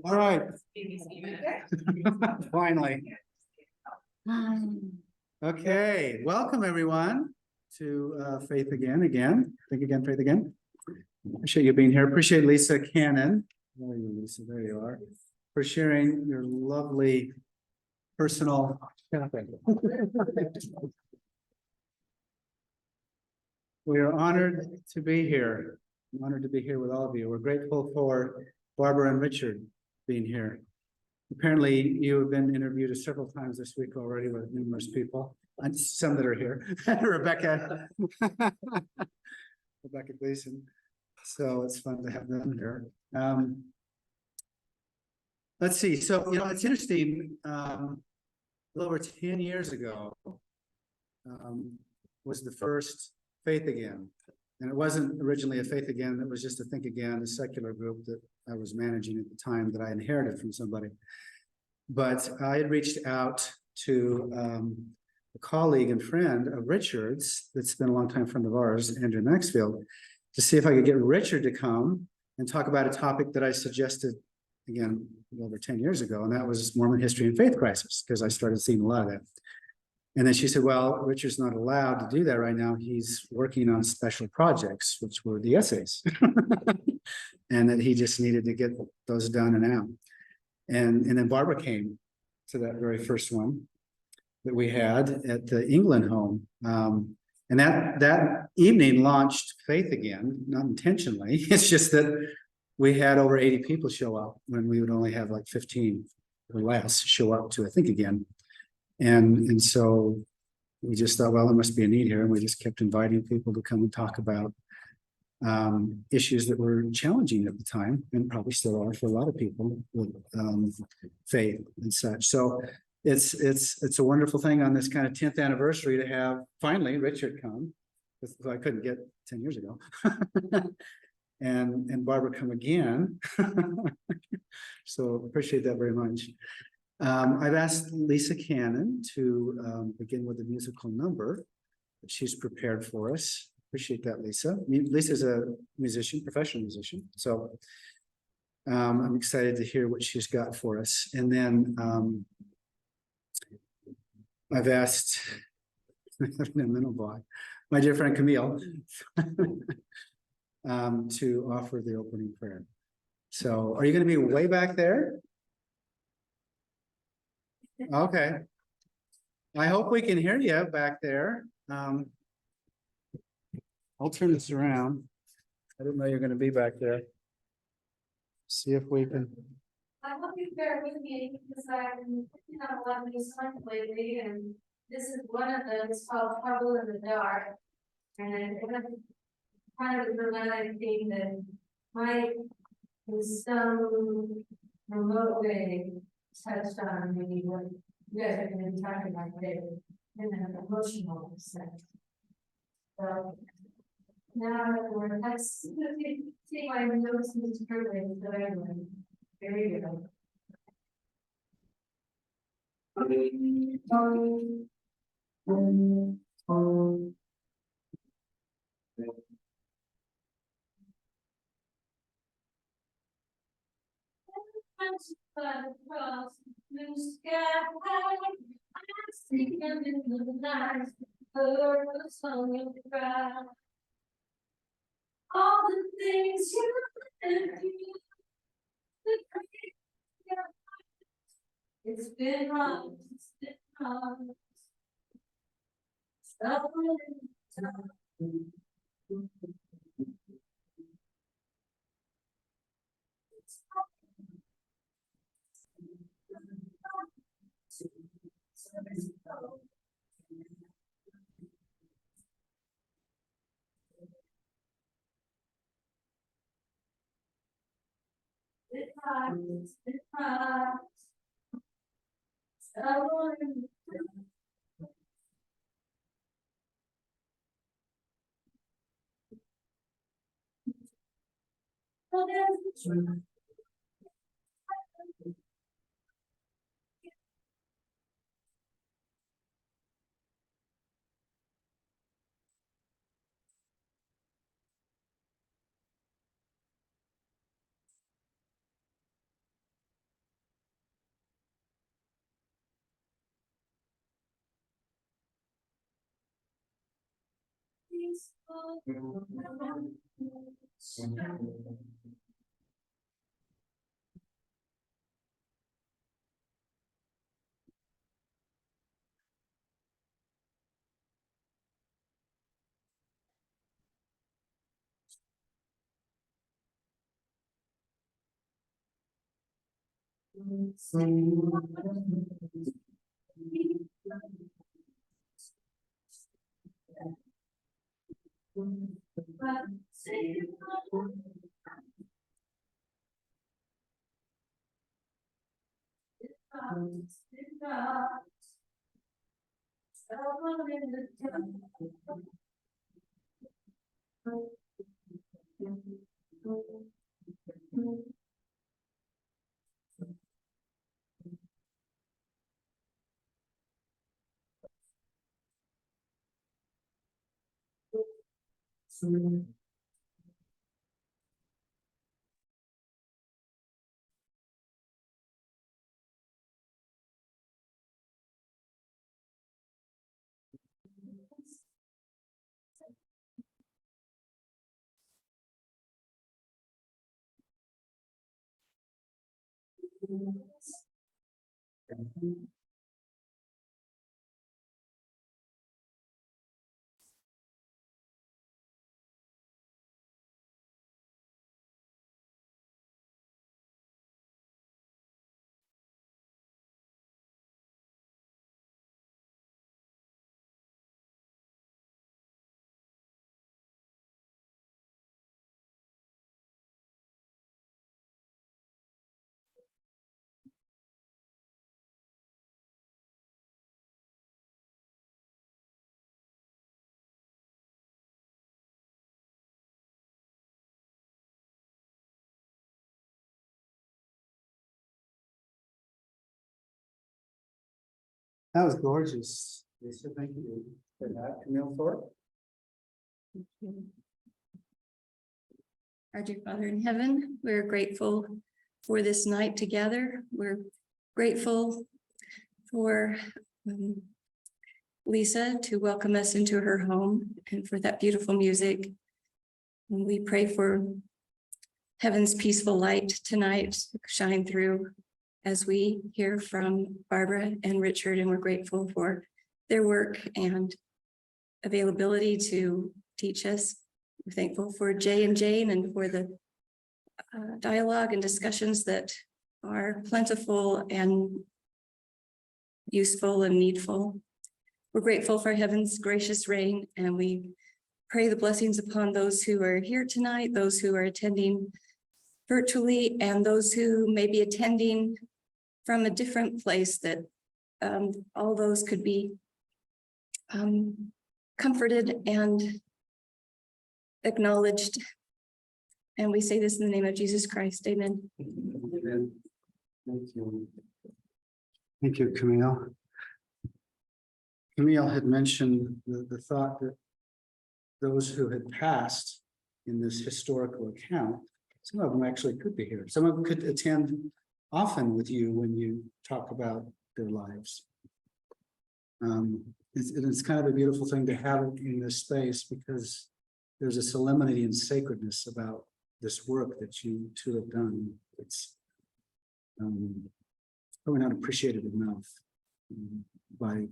All right. Finally. Okay, welcome everyone to Faith Again. Think Again, Faith Again. Appreciate you being here. Appreciate Lisa Cannon. Where are you, Lisa? There you are. For sharing your lovely personal. We are honored to be here. I'm honored to be here with all of you. We're grateful for Barbara and Richard being here. Apparently, you have been interviewed several times this week already with numerous people, and some that are here. Rebecca, Rebecca Gleason. So it's fun to have them here. Let's see. So, it's interesting. A little over 10 years ago was the first Faith Again. And it wasn't originally a Faith Again, it was just a Think Again, a secular group that I was managing at the time that I inherited from somebody. But I had reached out to a colleague and friend of Richard's that's been a long time friend of ours, Andrew Maxfield, to see if I could get Richard to come and talk about a topic that I suggested, again, over 10 years ago, and that was Mormon history and faith crisis, because I started seeing a lot of that. And then she said, well, Richard's not allowed to do that right now. He's working on special projects, which were the essays. And that he just needed to get those done and out. And then Barbara came to that very first one that we had at the England home. And that evening launched Faith Again, not intentionally. It's just that we had over 80 people show up when we would only have like 15 or less show up to a Think Again. And so we just thought, well, there must be a need here. And we just kept inviting people to come and talk about issues that were challenging at the time, and probably still are for a lot of people with faith and such. So it's a wonderful thing on this kind of 10th anniversary to have finally Richard come, who I couldn't get 10 years ago. and Barbara come again. So appreciate that very much. I've asked Lisa Cannon to begin with a musical number that she's prepared for us. Appreciate that, Lisa. Lisa's a musician, professional musician. So I'm excited to hear what she's got for us. And then I've asked my dear friend Camille to offer the opening prayer. So are you going to be way back there? Okay. I hope we can hear you back there. I'll turn this around. I didn't know you're going to be back there. See if we can. I hope you bear with me because I've been picking up a lot of new songs lately, and this is one of them. It's called Trouble in the Dark. And it's kind of a dramatic thing that might, in some remote way, touched on maybe what you guys have been talking about today in an emotional sense. So now let's see my notes in this program. So anyway, here we go. Across blue sky, I'm sleeping in the night, heard the song of the crowd. All the things you and do, it's been wrong, it's been wrong. That was gorgeous. Lisa, thank you for that. Camille Thorpe. Our dear Father in heaven, we're grateful for this night together. We're grateful for Lisa to welcome us into her home and for that beautiful music. And we pray for heaven's peaceful light tonight to shine through as we hear from Barbara and Richard, and we're grateful for their work and availability to teach us. We're thankful for Jay and Jane and for the dialogue and discussions that are plentiful and useful and needful. We're grateful for heaven's gracious rain, and we pray the blessings upon those who are here tonight, those who are attending virtually, and those who may be attending from a different place, that all those could be comforted and acknowledged. And we say this in the name of Jesus Christ. Amen. Amen. Thank you. Thank you, Camille. Camille had mentioned the thought that those who had passed in this historical account, some of them actually could be here. Some of them could attend often with you when you talk about their lives. It's kind of a beautiful thing to have it in this space, because there's a solemnity and sacredness about this work that you two have done. It's probably not appreciated enough by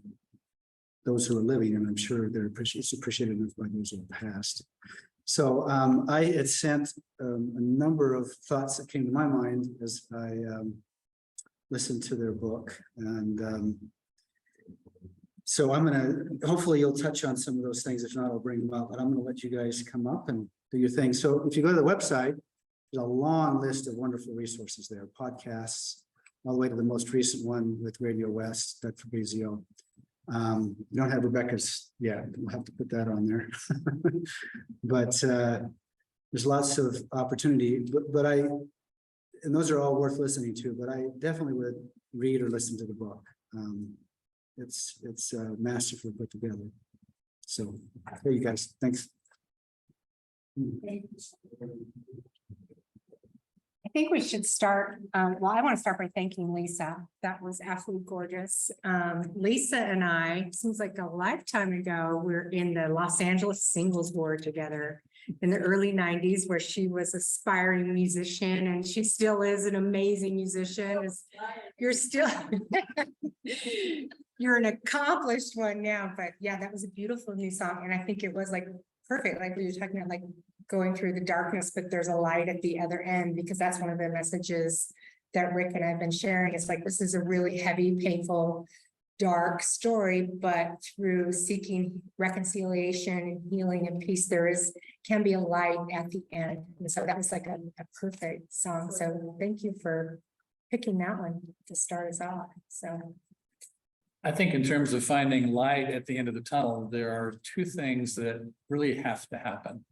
those who are living, and I'm sure it's appreciated enough by those who have passed. So I had sent a number of thoughts that came to my mind as I listened to their book, and so I'm going to, hopefully you'll touch on some of those things. If not, I'll bring them up, but I'm going to let you guys come up and do your thing. So if you go to the website, there's a long list of wonderful resources there, podcasts, all the way to the most recent one with Radio West, Doug Fabrizio. You don't have Rebecca's yet. We'll have to put that on there. But there's lots of opportunity, but and those are all worth listening to, but I definitely would read or listen to the book. It's masterfully put together. So there you guys, thanks. I think we should start, well, I want to start by thanking Lisa. That was absolutely gorgeous. Lisa and I, seems like a lifetime ago, we were in the Los Angeles Singles Ward together in the early 90s, where she was an aspiring musician, and she still is an amazing musician. You're still, you're an accomplished one now, but yeah, that was a beautiful new song. And I think it was like perfect, like we were talking about, like going through the darkness, but there's a light at the other end, because that's one of the messages that Rick and I have been sharing. It's like, this is a really heavy, painful, dark story, but through seeking reconciliation and healing and peace, can be a light at the end. And so that was like a perfect song. So thank you for picking that one to start us off. So I think in terms of finding light at the end of the tunnel, there are two things that really have to happen.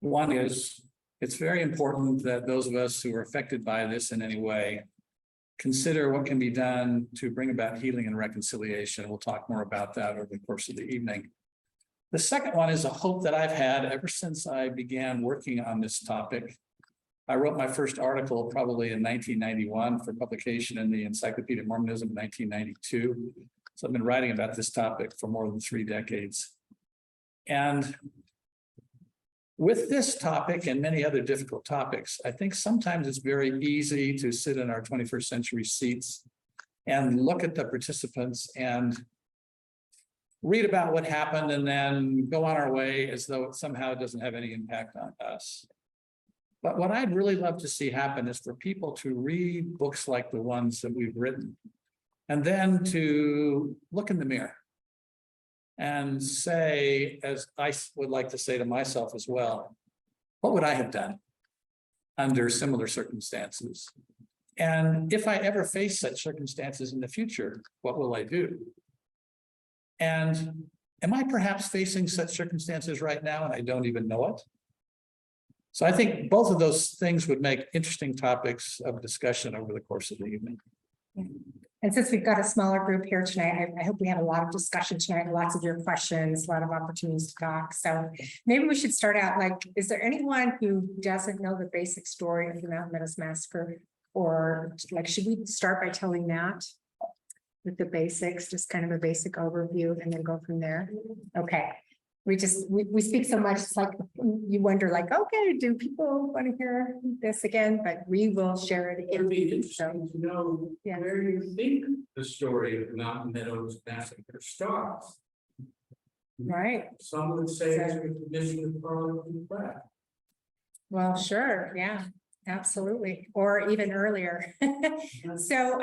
One is, it's very important that those of us who are affected by this in any way consider what can be done to bring about healing and reconciliation. We'll talk more about that over the course of the evening. The second one is a hope that I've had ever since I began working on this topic. I wrote my first article probably in 1991 for publication in the Encyclopedia of Mormonism in 1992. So I've been writing about this topic for more than 3 decades. And with this topic and many other difficult topics, I think sometimes it's very easy to sit in our 21st century seats and look at the participants and read about what happened and then go on our way as though it somehow doesn't have any impact on us. But what I'd really love to see happen is for people to read books like the ones that we've written, and then to look in the mirror and say, as I would like to say to myself as well, what would I have done under similar circumstances? And if I ever face such circumstances in the future, what will I do? And am I perhaps facing such circumstances right now and I don't even know it? So I think both of those things would make interesting topics of discussion over the course of the evening. and since we've got a smaller group here tonight, I hope we have a lot of discussion tonight, lots of your questions, a lot of opportunities to talk. So maybe we should start out, like, is there anyone who doesn't know the basic story of the Mountain Meadows Massacre? Or like, should we start by telling that with the basics, just kind of a basic overview and then go from there? Okay. We speak so much, it's like you wonder, like, okay, do people want to hear this again? But we will share it It would be again. interesting to know Yeah. where you think the story of the Mountain Meadows Massacre starts. Right. Some would say it's with the mission of Parliament Pratt. Well, sure. Yeah, absolutely. Or even earlier. So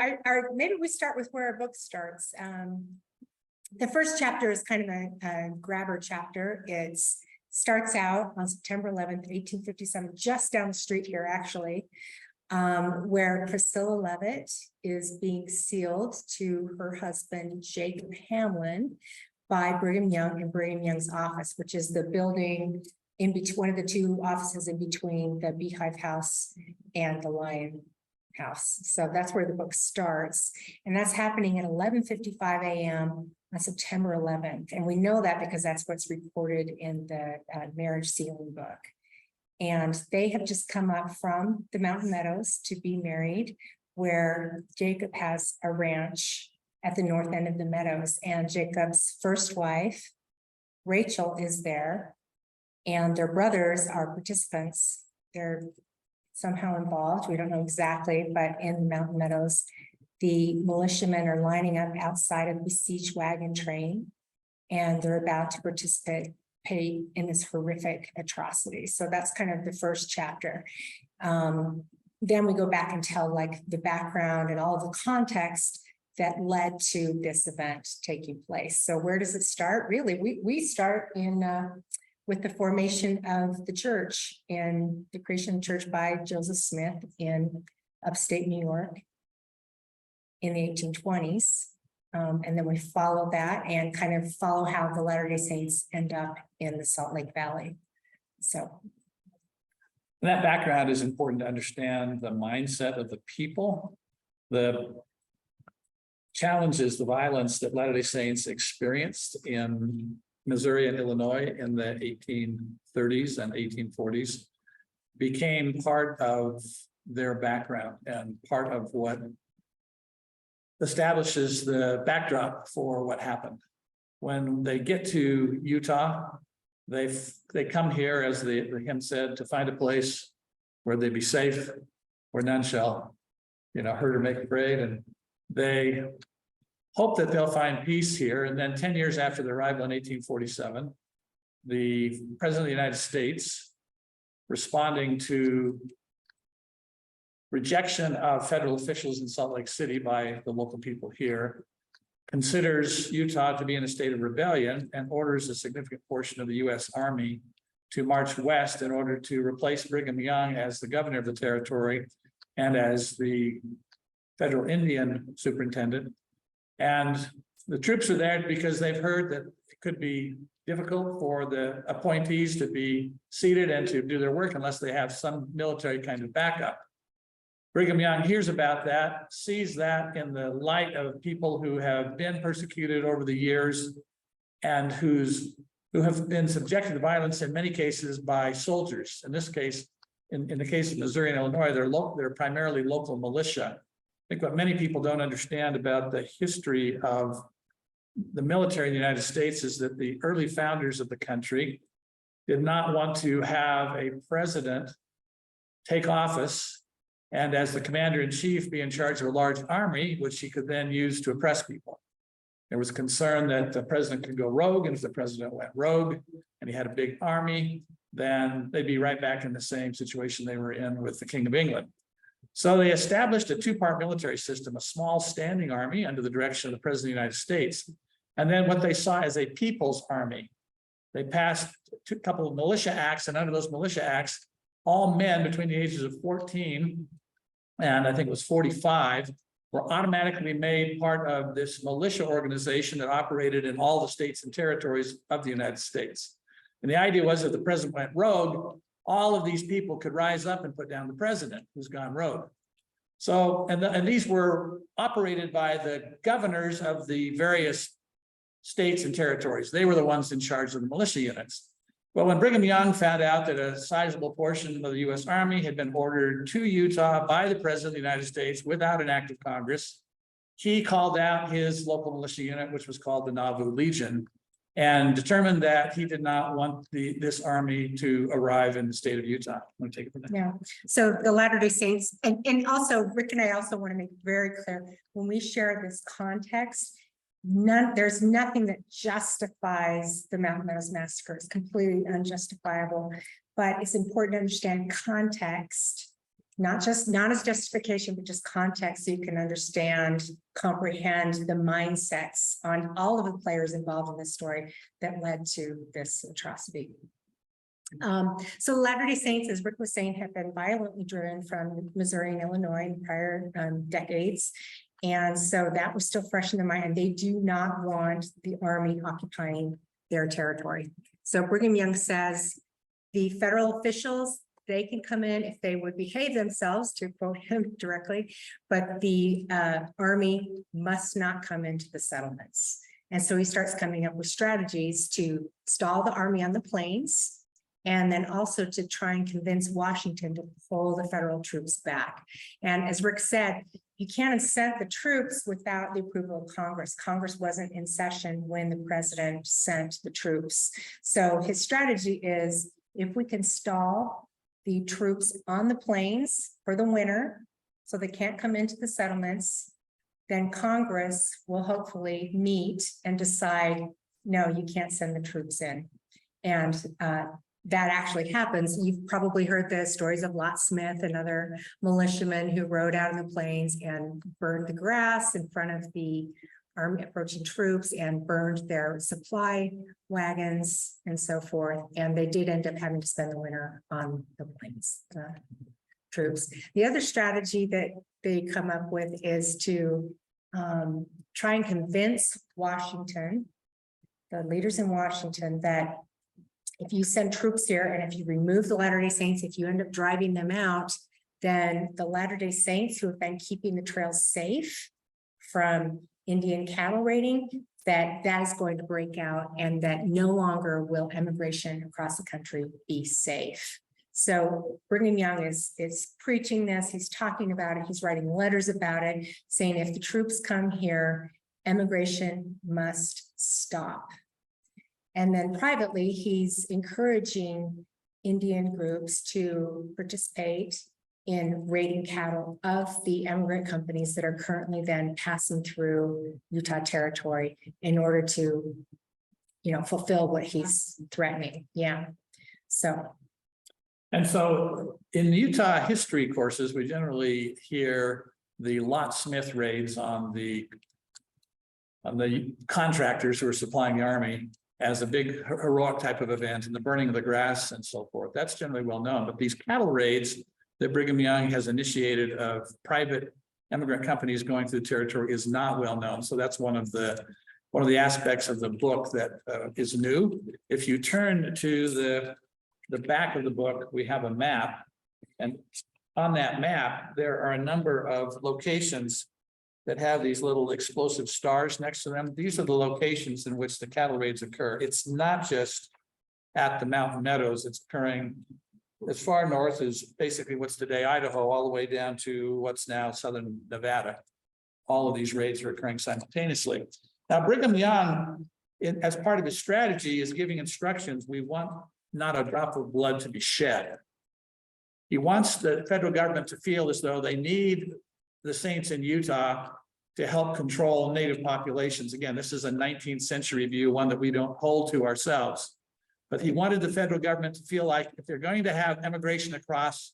maybe we start with where our book starts. The first chapter is kind of a grabber chapter. It starts out on September 11th, 1857, just down the street here, actually, where Priscilla Levitt is being sealed to her husband, Jacob Hamlin, by Brigham Young in Brigham Young's office, which is the building in between, one of the two offices in between the Beehive House and the Lion House. So that's where the book starts. And that's happening at 11:55 a.m. on September 11th. And we know that because that's what's reported in the marriage sealing book. And they have just come up from the Mountain Meadows to be married, where Jacob has a ranch at the north end of the meadows. And Jacob's first wife, Rachel, is there. And their brothers are participants. They're somehow involved. We don't know exactly, but in the Mountain Meadows, the militiamen are lining up outside of the siege wagon train, and they're about to participate in this horrific atrocity. So that's kind of the first chapter. Then we go back and tell like the background and all of the context that led to this event taking place. So where does it start? Really, we start in with the formation of the church and the creation of the church by Joseph Smith in upstate New York in the 1820s. And then we follow that and kind of follow how the Latter-day Saints end up in the Salt Lake Valley. So That background is important to understand the mindset of the people, the challenges, the violence that Latter-day Saints experienced in Missouri and Illinois in the 1830s and 1840s became part of their background and part of what establishes the backdrop for what happened. When they get to Utah, they come here, as the hymn said, to find a place where they be safe, where none shall, hurt or make afraid. And they hope that they'll find peace here. And then 10 years after their arrival in 1847, the President of the United States, responding to rejection of federal officials in Salt Lake City by the local people here, considers Utah to be in a state of rebellion and orders a significant portion of the U.S. Army to march west in order to replace Brigham Young as the governor of the territory and as the federal Indian superintendent. And the troops are there because they've heard that it could be difficult for the appointees to be seated and to do their work unless they have some military kind of backup. Brigham Young hears about that, sees that in the light of people who have been persecuted over the years and who have been subjected to violence in many cases by soldiers. In this case, in the case of Missouri and Illinois, they're primarily local militia. I think what many people don't understand about the history of the military in the United States is that the early founders of the country did not want to have a president take office and as the commander-in-chief be in charge of a large army, which he could then use to oppress people. There was concern that the president could go rogue, and if the president went rogue and he had a big army, then they'd be right back in the same situation they were in with the King of England. So they established a two-part military system, a small standing army under the direction of the President of the United States, and then what they saw as a people's army. They passed a couple of militia acts, and under those militia acts, all men between the ages of 14 and I think it was 45 were automatically made part of this militia organization that operated in all the states and territories of the United States. And the idea was if the president went rogue, all of these people could rise up and put down the president who's gone rogue. So, and these were operated by the governors of the various states and territories. They were the ones in charge of the militia units. Well, when Brigham Young found out that a sizable portion of the U.S. Army had been ordered to Utah by the President of the United States without an act of Congress, he called out his local militia unit, which was called the Nauvoo Legion, and determined that he did not want this army to arrive in the state of Utah. I'm going to take it from there. Yeah, so the Latter-day Saints, and also Rick and I also want to make very clear, when we share this context, there's nothing that justifies the Mountain Meadows Massacre. It's completely unjustifiable, but it's important to understand context, not as justification, but just context, so you can understand, comprehend the mindsets on all of the players involved in this story that led to this atrocity. So Latter-day Saints, as Rick was saying, have been violently driven from Missouri and Illinois in prior decades. And so that was still fresh in their mind, and they do not want the army occupying their territory. So Brigham Young says the federal officials, they can come in if they would behave themselves, to quote him directly, but the army must not come into the settlements. And so he starts coming up with strategies to stall the army on the plains, and then also to try and convince Washington to pull the federal troops back. And as Rick said, you can't send the troops without the approval of Congress. Congress wasn't in session when the president sent the troops. So his strategy is, if we can stall the troops on the plains for the winter, so they can't come into the settlements, then Congress will hopefully meet and decide, no, you can't send the troops in. And that actually happens. You've probably heard the stories of Lot Smith and other militiamen who rode out in the plains and burned the grass in front of the army approaching troops and burned their supply wagons and so forth. And they did end up having to spend the winter on the plains, troops. The other strategy that they come up with is to try and convince Washington, the leaders in Washington, that if you send troops here and if you remove the Latter-day Saints, if you end up driving them out, then the Latter-day Saints, who have been keeping the trails safe from Indian cattle raiding, that is going to break out, and that no longer will immigration across the country be safe. So Brigham Young is preaching this, he's talking about it, he's writing letters about it, saying if the troops come here, immigration must stop. And then privately, he's encouraging Indian groups to participate in raiding cattle of the immigrant companies that are currently then passing through Utah territory in order to, fulfill what he's threatening. Yeah. So. And so in Utah history courses, we generally hear the Lot Smith raids on the contractors who are supplying the army as a big heroic type of event, and the burning of the grass and so forth. That's generally well known, but these cattle raids that Brigham Young has initiated of private immigrant companies going through the territory is not well known. So that's one of the aspects of the book that is new. If you turn to the back of the book, we have a map, and on that map, there are a number of locations that have these little explosive stars next to them. These are the locations in which the cattle raids occur. It's not just at the Mountain Meadows, it's occurring as far north as basically what's today Idaho, all the way down to what's now southern Nevada. All of these raids are occurring simultaneously. Now, Brigham Young, as part of his strategy, is giving instructions. We want not a drop of blood to be shed. He wants the federal government to feel as though they need the Saints in Utah to help control native populations. Again, this is a 19th century view, one that we don't hold to ourselves. But he wanted the federal government to feel like if they're going to have immigration across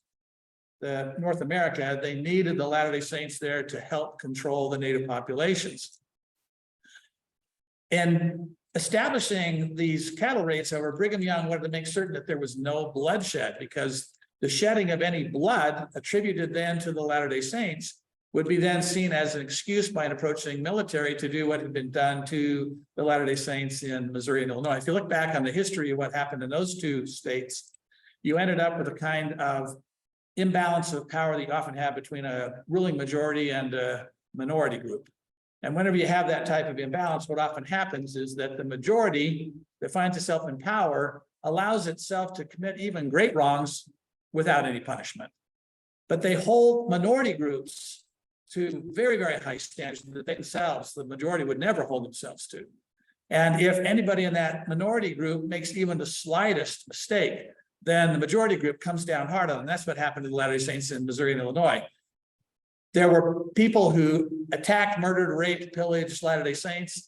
the North America, they needed the Latter-day Saints there to help control the native populations. And establishing these cattle raids, however, Brigham Young wanted to make certain that there was no bloodshed, because the shedding of any blood attributed then to the Latter-day Saints would be then seen as an excuse by an approaching military to do what had been done to the Latter-day Saints in Missouri and Illinois. If you look back on the history of what happened in those two states, you ended up with a kind of imbalance of power that you often have between a ruling majority and a minority group. And whenever you have that type of imbalance, what often happens is that the majority that finds itself in power allows itself to commit even great wrongs without any punishment. But they hold minority groups to very, very high standards that they themselves, the majority, would never hold themselves to. And if anybody in that minority group makes even the slightest mistake, then the majority group comes down hard on them. That's what happened to the Latter-day Saints in Missouri and Illinois. There were people who attacked, murdered, raped, pillaged Latter-day Saints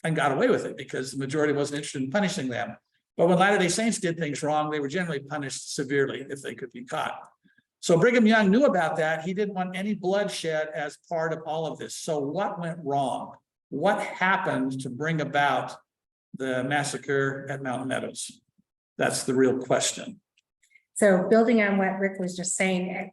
and got away with it because the majority wasn't interested in punishing them. But when Latter-day Saints did things wrong, they were generally punished severely if they could be caught. So Brigham Young knew about that. He didn't want any bloodshed as part of all of this. So what went wrong? What happened to bring about the massacre at Mountain Meadows? That's the real question. So building on what Rick was just saying,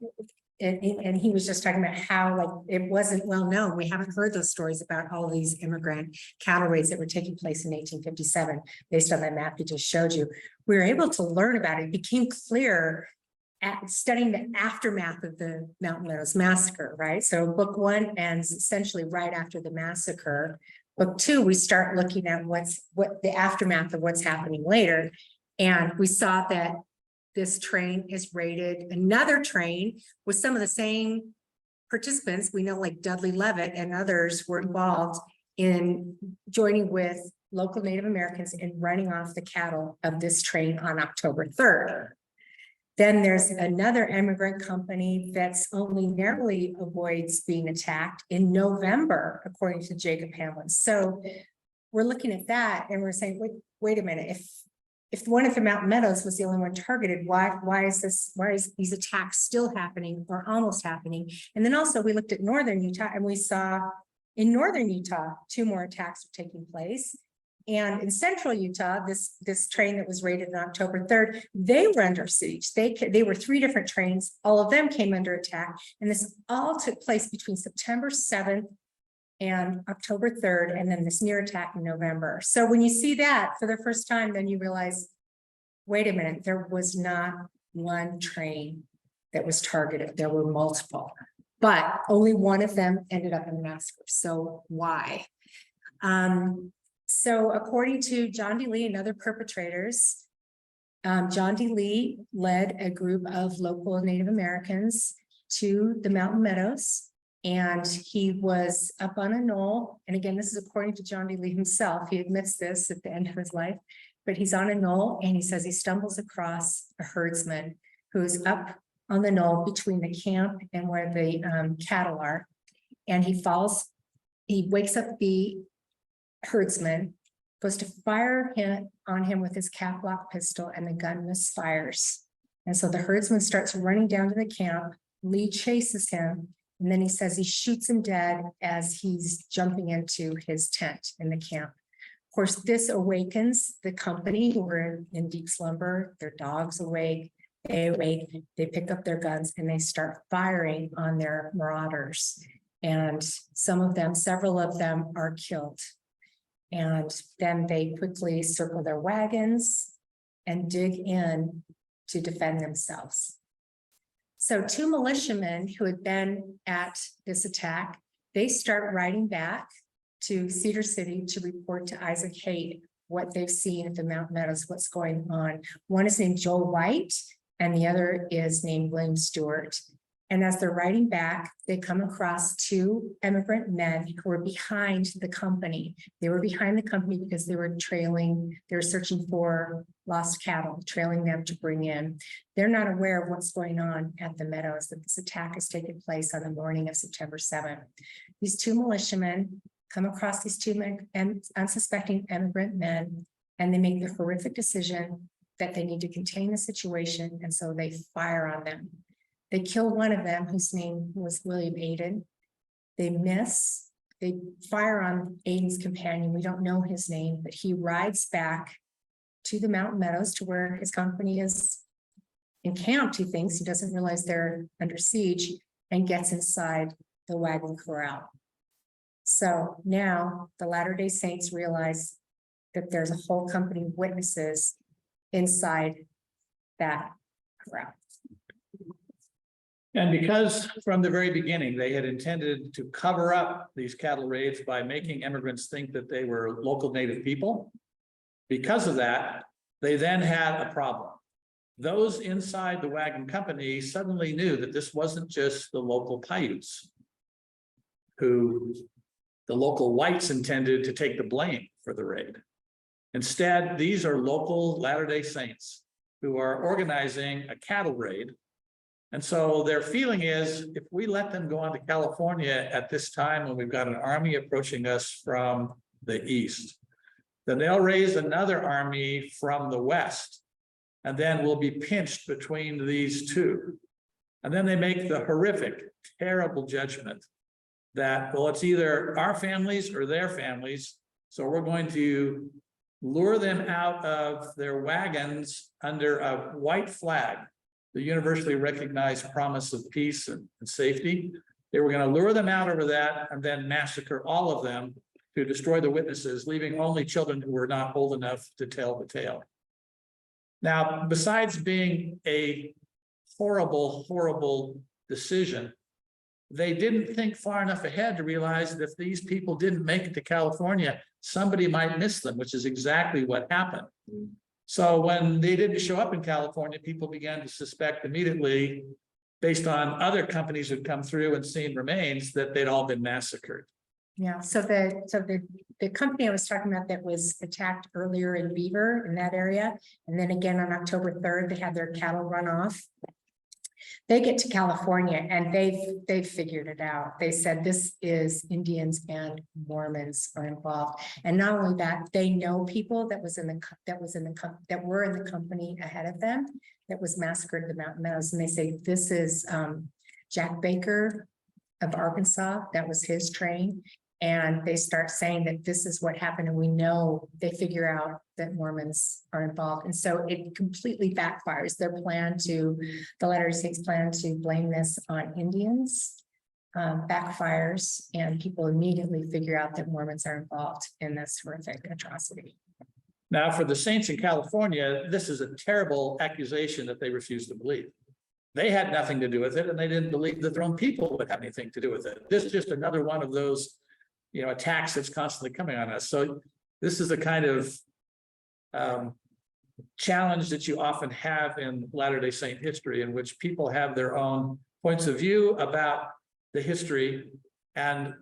and he was just talking about how it wasn't well known. We haven't heard those stories about all of these immigrant cattle raids that were taking place in 1857, based on that map he just showed you. We were able to learn about it. It became clear at studying the aftermath of the Mountain Meadows Massacre, right? So book one ends essentially right after the massacre. Book two, we start looking at what the aftermath of what's happening later. And we saw that this train is raided, another train with some of the same participants. We know like Dudley Levitt and others were involved in joining with local Native Americans in running off the cattle of this train on October 3rd. Then there's another immigrant company that's only narrowly avoids being attacked in November, according to Jacob Hamlin. So we're looking at that and we're saying, wait a minute, if one of the Mountain Meadows was the only one targeted, why is these attacks still happening or almost happening? And then also we looked at northern Utah and we saw in northern Utah, 2 more attacks were taking place. And in central Utah, this train that was raided on October 3rd, they were under siege. They were 3 different trains. All of them came under attack. And this all took place between September 7th and October 3rd, and then this near attack in November. So when you see that for the first time, then you realize, wait a minute, there was not one train that was targeted. There were multiple, but only one of them ended up in the massacre. So why? So according to John D. Lee and other perpetrators, John D. Lee led a group of local Native Americans to the Mountain Meadows. And he was up on a knoll. And again, this is according to John D. Lee himself. He admits this at the end of his life. But he's on a knoll and he says he stumbles across a herdsman who's up on the knoll between the camp and where the cattle are. And he wakes up the herdsman, goes to fire on him with his cap lock pistol, and the gun misfires. And so the herdsman starts running down to the camp. Lee chases him, and then he says he shoots him dead as he's jumping into his tent in the camp. Of course, this awakens the company who were in deep slumber. Their dogs awake, they awake, they pick up their guns, and they start firing on their marauders. And several of them are killed. And then they quickly circle their wagons and dig in to defend themselves. So 2 militiamen who had been at this attack, they start riding back to Cedar City to report to Isaac Haight what they've seen at the Mountain Meadows, what's going on. One is named Joel White, and the other is named William Stewart. And as they're riding back, they come across 2 immigrant men who were behind the company. They were behind the company because they were searching for lost cattle, trailing them to bring in. They're not aware of what's going on at the Meadows, that this attack has taken place on the morning of September 7th. These 2 militiamen come across these 2 unsuspecting immigrant men, and they make the horrific decision that they need to contain the situation, and so they fire on them. They kill one of them, whose name was William Aiden. They miss. They fire on Aiden's companion. We don't know his name, but he rides back to the Mountain Meadows to where his company is encamped. He thinks, he doesn't realize they're under siege, and gets inside the wagon corral. So now the Latter-day Saints realize that there's a whole company of witnesses inside that corral. And because from the very beginning, they had intended to cover up these cattle raids by making immigrants think that they were local Native people, because of that, they then had a problem. Those inside the wagon company suddenly knew that this wasn't just the local Paiutes, who the local whites intended to take the blame for the raid. Instead, these are local Latter-day Saints who are organizing a cattle raid. And so their feeling is, if we let them go on to California at this time when we've got an army approaching us from the east, then they'll raise another army from the west, and then we'll be pinched between these 2. And then they make the horrific, terrible judgment that, well, it's either our families or their families, so we're going to lure them out of their wagons under a white flag, the universally recognized promise of peace and safety. They were going to lure them out over that and then massacre all of them to destroy the witnesses, leaving only children who were not old enough to tell the tale. Now, besides being a horrible, horrible decision, they didn't think far enough ahead to realize that if these people didn't make it to California, somebody might miss them, which is exactly what happened. So when they didn't show up in California, people began to suspect immediately, based on other companies who'd come through and seen remains, that they'd all been massacred. Yeah, so the company I was talking about that was attacked earlier in Beaver, in that area, and then again on October 3rd, they had their cattle run off. They get to California and they've figured it out. They said this is Indians and Mormons are involved, and not only that, they know people that were in the company ahead of them that was massacred at the Mountain Meadows, and they say this is Jack Baker of Arkansas. That was his train. And they start saying that this is what happened, and we know, they figure out that Mormons are involved. And so it completely backfires. The Latter-day Saints plan to blame this on Indians, backfires, and people immediately figure out that Mormons are involved in this horrific atrocity. Now, for the Saints in California, this is a terrible accusation that they refuse to believe. They had nothing to do with it, and they didn't believe that their own people would have anything to do with it. This is just another one of those, attacks that's constantly coming on us. So this is a kind of challenge that you often have in Latter-day Saint history, in which people have their own points of view about the history, and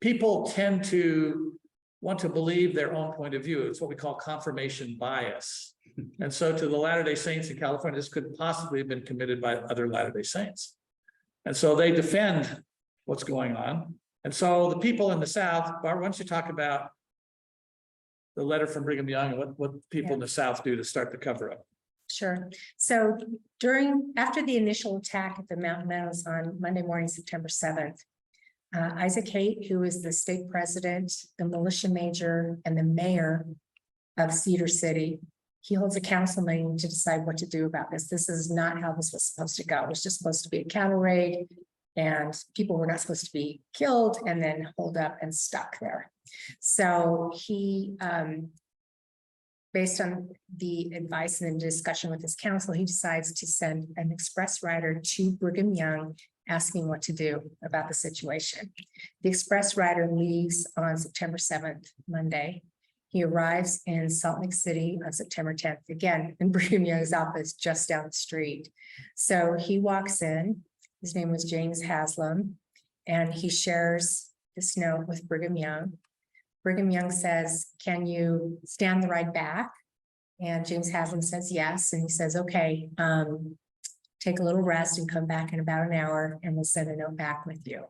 people tend to want to believe their own point of view. It's what we call confirmation bias. And so to the Latter-day Saints in California, this could possibly have been committed by other Latter-day Saints. And so they defend what's going on. And so the people in the South, Barbara, why don't you talk about the letter from Brigham Young and what people in the South do to start the cover up? Sure. So after the initial attack at the Mountain Meadows on Monday morning, September 7th, Isaac Haight, who is the state president, the militia major, and the mayor of Cedar City, he holds a council meeting to decide what to do about this. This is not how this was supposed to go. It was just supposed to be a cattle raid, and people were not supposed to be killed and then holed up and stuck there. So he, based on the advice and the discussion with his council, he decides to send an express rider to Brigham Young asking what to do about the situation. The express rider leaves on September 7th, Monday. He arrives in Salt Lake City on September 10th, again, in Brigham Young's office just down the street. So he walks in, his name was James Haslam, and he shares this note with Brigham Young. Brigham Young says, "Can you stand the ride back?" And James Haslam says yes. And he says, "Okay, take a little rest and come back in about an hour and we'll send a note back with you."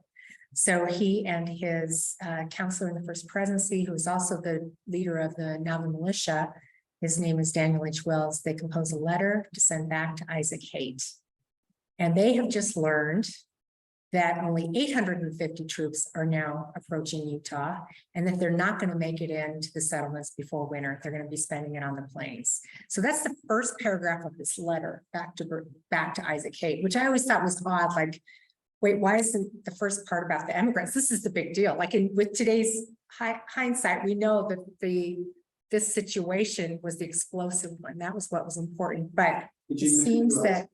So he and his counselor in the First Presidency, who is also the leader of the militia, his name is Daniel H. Wells, they compose a letter to send back to Isaac Haight. And they have just learned that only 850 troops are now approaching Utah, and that they're not going to make it into the settlements before winter. They're going to be spending it on the plains. So that's the first paragraph of this letter back to Isaac Haight, which I always thought was odd. Like, wait, why isn't the first part about the immigrants? This is the big deal. Like with today's hindsight, we know that this situation was the explosive one. That was what was important. But it seems that,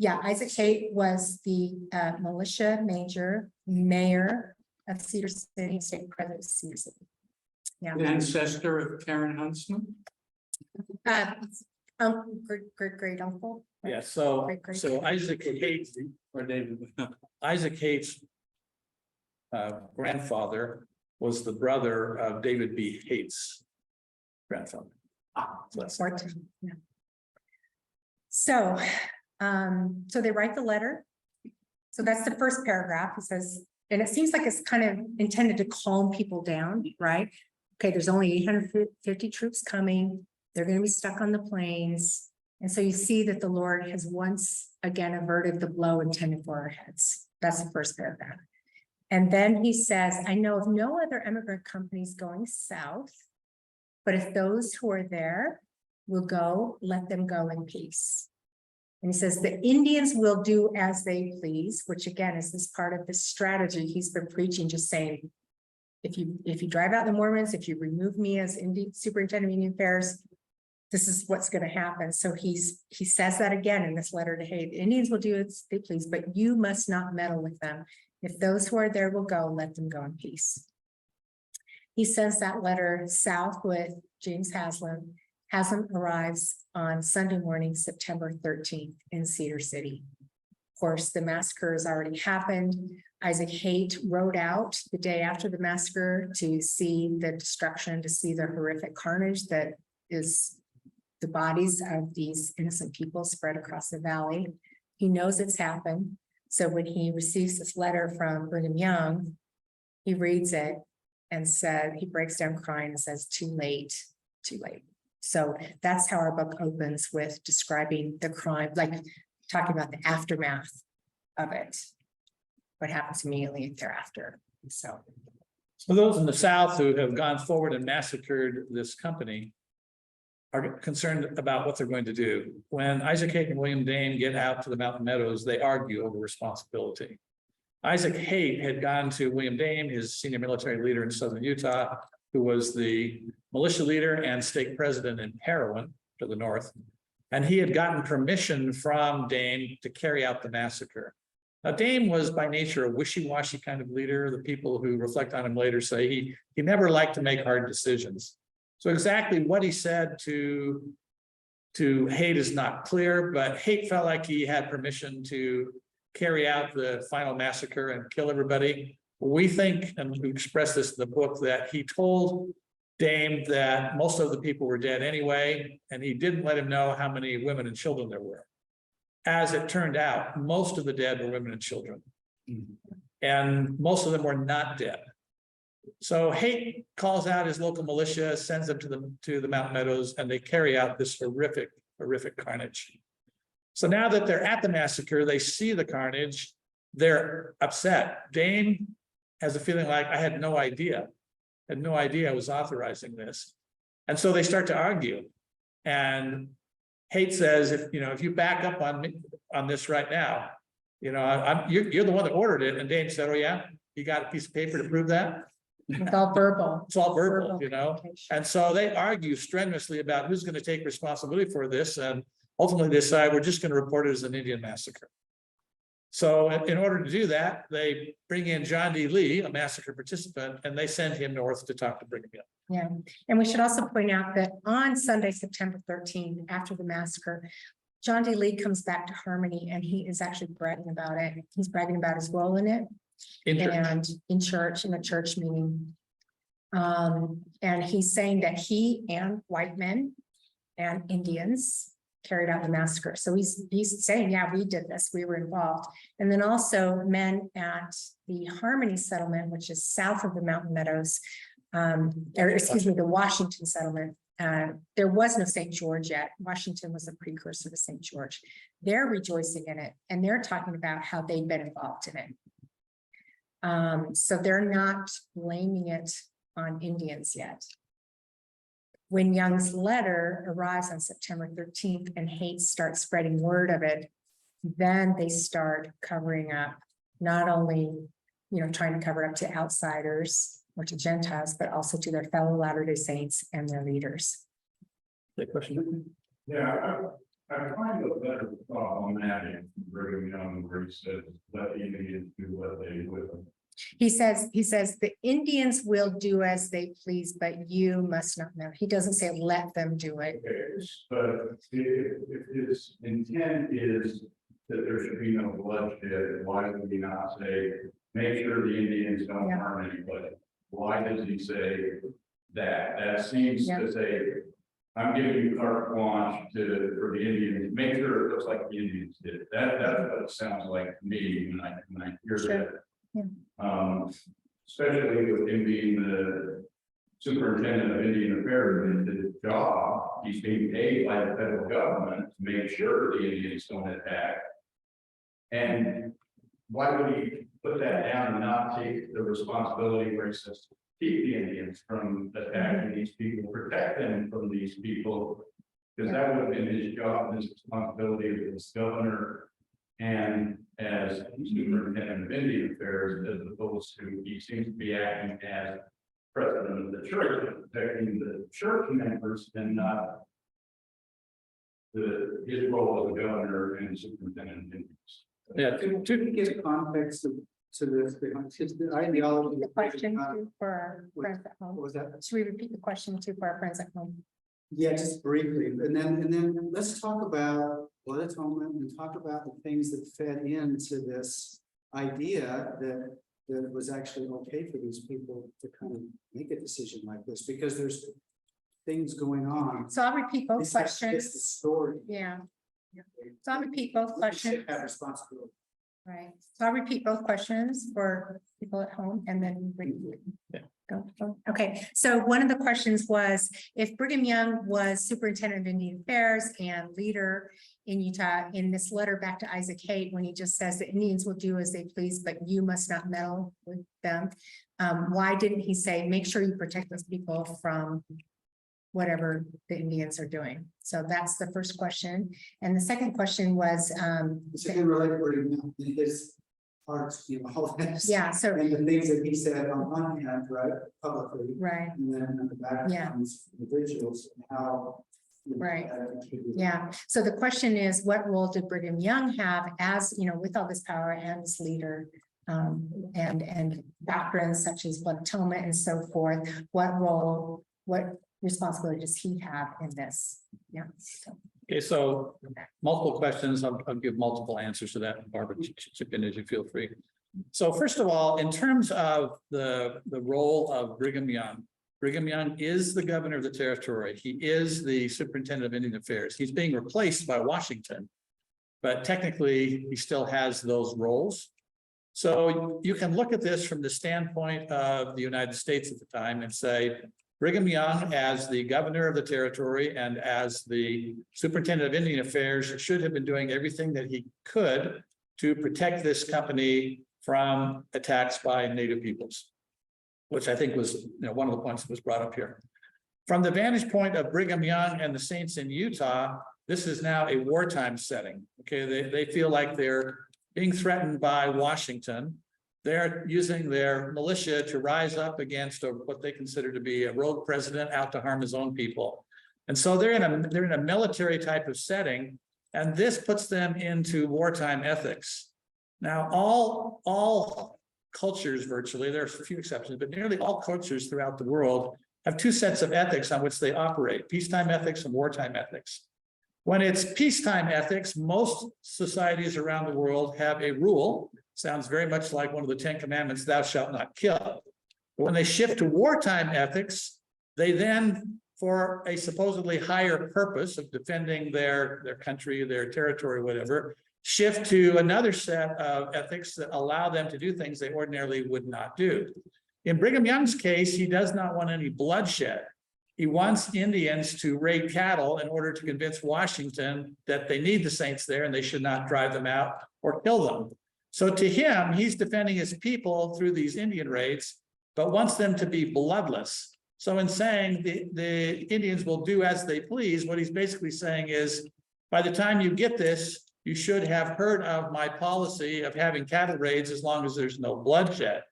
yeah, Isaac Haight was the militia major, mayor of Cedar City, state president of Cedar City. Yeah. The ancestor of Karen Huntsman. Great uncle. Yeah, so Great. Isaac Haight, Or David. Isaac Haight's grandfather was the brother of David B. Haight's grandfather. Yeah. So they write the letter. So that's the first paragraph. It says, and it seems like it's kind of intended to calm people down, right? Okay, there's only 850 troops coming. They're going to be stuck on the plains. And so you see that the Lord has once again averted the blow intended for our heads. That's the first paragraph. And then he says, "I know of no other immigrant companies going south, but if those who are there will go, let them go in peace." And he says, "The Indians will do as they please," which again is this part of the strategy he's been preaching, just saying, if you drive out the Mormons, if you remove me as superintendent of Indian Affairs, this is what's going to happen. So he says that again in this letter to Haight. The Indians will do as they please, but you must not meddle with them. If those who are there will go, let them go in peace. He sends that letter south with James Haslam. Haslam arrives on Sunday morning, September 13th in Cedar City. Of course, the massacre has already happened. Isaac Haight rode out the day after the massacre to see the destruction, to see the horrific carnage that is the bodies of these innocent people spread across the valley. He knows it's happened. So when he receives this letter from Brigham Young, he reads it and said, he breaks down crying and says, "Too late, too late." So that's how our book opens, with describing the crime, like talking about the aftermath of it, what happens immediately thereafter. So those in the South who have gone forward and massacred this company are concerned about what they're going to do. When Isaac Haight and William Dane get out to the Mountain Meadows, they argue over responsibility. Isaac Haight had gone to William Dane, his senior military leader in southern Utah, who was the militia leader and state president in Heroin to the north. And he had gotten permission from Dane to carry out the massacre. Now, Dane was by nature a wishy-washy kind of leader. The people who reflect on him later say he never liked to make hard decisions. So exactly what he said to Haight is not clear, but Haight felt like he had permission to carry out the final massacre and kill everybody. We think, and we expressed this in the book, that he told Dame that most of the people were dead anyway, and he didn't let him know how many women and children there were. As it turned out, most of the dead were women and children. And most of them were not dead. So Haight calls out his local militia, sends them to the Mountain Meadows, and they carry out this horrific carnage. So now that they're at the massacre, they see the carnage, they're upset. Dame has a feeling like, I had no idea I was authorizing this. And so they start to argue. And Haight says, if you back up on this right now, you're the one that ordered it. And Dame said, oh yeah, you got a piece of paper to prove that? It's all verbal. It's all verbal, communication. And so they argue strenuously about who's going to take responsibility for this, and ultimately decide we're just going to report it as an Indian massacre. So in order to do that, they bring in John D. Lee, a massacre participant, and they send him north to talk to Brigham Young. Yeah, and we should also point out that on Sunday, September 13th, after the massacre, John D. Lee comes back to Harmony, and he is actually bragging about it. He's bragging about his role in it. And in a church meeting. And he's saying that he and white men and Indians carried out the massacre. So he's saying, yeah, we did this, we were involved. And then also men at the Harmony settlement, which is south of the Mountain Meadows, the Washington settlement. There was no St. George yet. Washington was a precursor to St. George. They're rejoicing in it, and they're talking about how they've been involved in it. So they're not blaming it on Indians yet. When Young's letter arrives on September 13th and Haight starts spreading word of it, then they start covering up, not only, trying to cover up to outsiders or to Gentiles, but also to their fellow Latter-day Saints and their leaders. The question. Yeah, I find a better thought on that in Brigham Young, where he says, let the Indians do what they will. He says the Indians will do as they please, but you must not know. He doesn't say let them do it. Okay, but if his intent is that there should be no bloodshed, why would he not say, make sure the Indians don't harm anybody? Why does he say that? That seems to say, I'm giving you carte blanche for the Indians. Make sure it looks like the Indians did. That's what it sounds like to me when I hear that. Yeah. Especially with him being the superintendent of Indian Affairs, his job, he's being paid by the federal government to make sure the Indians don't attack. And why would he put that down and not take the responsibility where he says, keep the Indians from attacking these people, protect them from these people? Because that would have been his job and his responsibility as governor and as superintendent of Indian Affairs, as opposed to he seems to be acting as president of the church, protecting the church members and not his role as a governor and superintendent of Indians. Yeah, to get context to this, the ideology. The question too for our friends at home. What was that? Should we repeat the question too for our friends at home? Yeah, just briefly, and then let's talk about blood atonement and talk about the things that fed into this idea that it was actually okay for these people to kind of make a decision like this, because there's things going on. So I'll repeat both questions. It's the story. Yeah. So I'll repeat both questions. Have responsibility. Right. So I'll repeat both questions for people at home and then go. Okay. So one of the questions was, if Brigham Young was superintendent of Indian Affairs and leader in Utah, in this letter back to Isaac Haight, when he just says the Indians will do as they please, but you must not meddle with them. Why didn't he say, make sure you protect those people from whatever the Indians are doing? So that's the first question. And the second question was, It's again related to his parts, all that. yeah, so, And the things that he said on one hand, right, publicly, right, and then on the back, Yeah. individuals, how. Right. Yeah. So the question is, what role did Brigham Young have as, with all this power and as leader? And doctrines such as blood atonement and so forth, what role, what responsibility does he have in this? Yeah. So, Okay, so multiple questions. I'll give multiple answers to that. Barbara, chip in as you feel free. So first of all, in terms of the role of Brigham Young is the governor of the territory. He is the superintendent of Indian Affairs. He's being replaced by Washington, but technically he still has those roles. So you can look at this from the standpoint of the United States at the time and say, Brigham Young, as the governor of the territory and as the superintendent of Indian Affairs, should have been doing everything that he could to protect this company from attacks by Native peoples, which I think was one of the points that was brought up here. From the vantage point of Brigham Young and the Saints in Utah, this is now a wartime setting. Okay, they feel like they're being threatened by Washington. They're using their militia to rise up against what they consider to be a rogue president out to harm his own people. And so they're in a military type of setting, and this puts them into wartime ethics. Now, all cultures virtually, there are a few exceptions, but nearly all cultures throughout the world have two sets of ethics on which they operate: peacetime ethics and wartime ethics. When it's peacetime ethics, most societies around the world have a rule, sounds very much like one of the 10 Commandments, thou shalt not kill. But when they shift to wartime ethics, they then, for a supposedly higher purpose of defending their country, their territory, whatever, shift to another set of ethics that allow them to do things they ordinarily would not do. In Brigham Young's case, he does not want any bloodshed. He wants Indians to raid cattle in order to convince Washington that they need the Saints there and they should not drive them out or kill them. So to him, he's defending his people through these Indian raids, but wants them to be bloodless. So in saying the Indians will do as they please, what he's basically saying is, by the time you get this, you should have heard of my policy of having cattle raids as long as there's no bloodshed.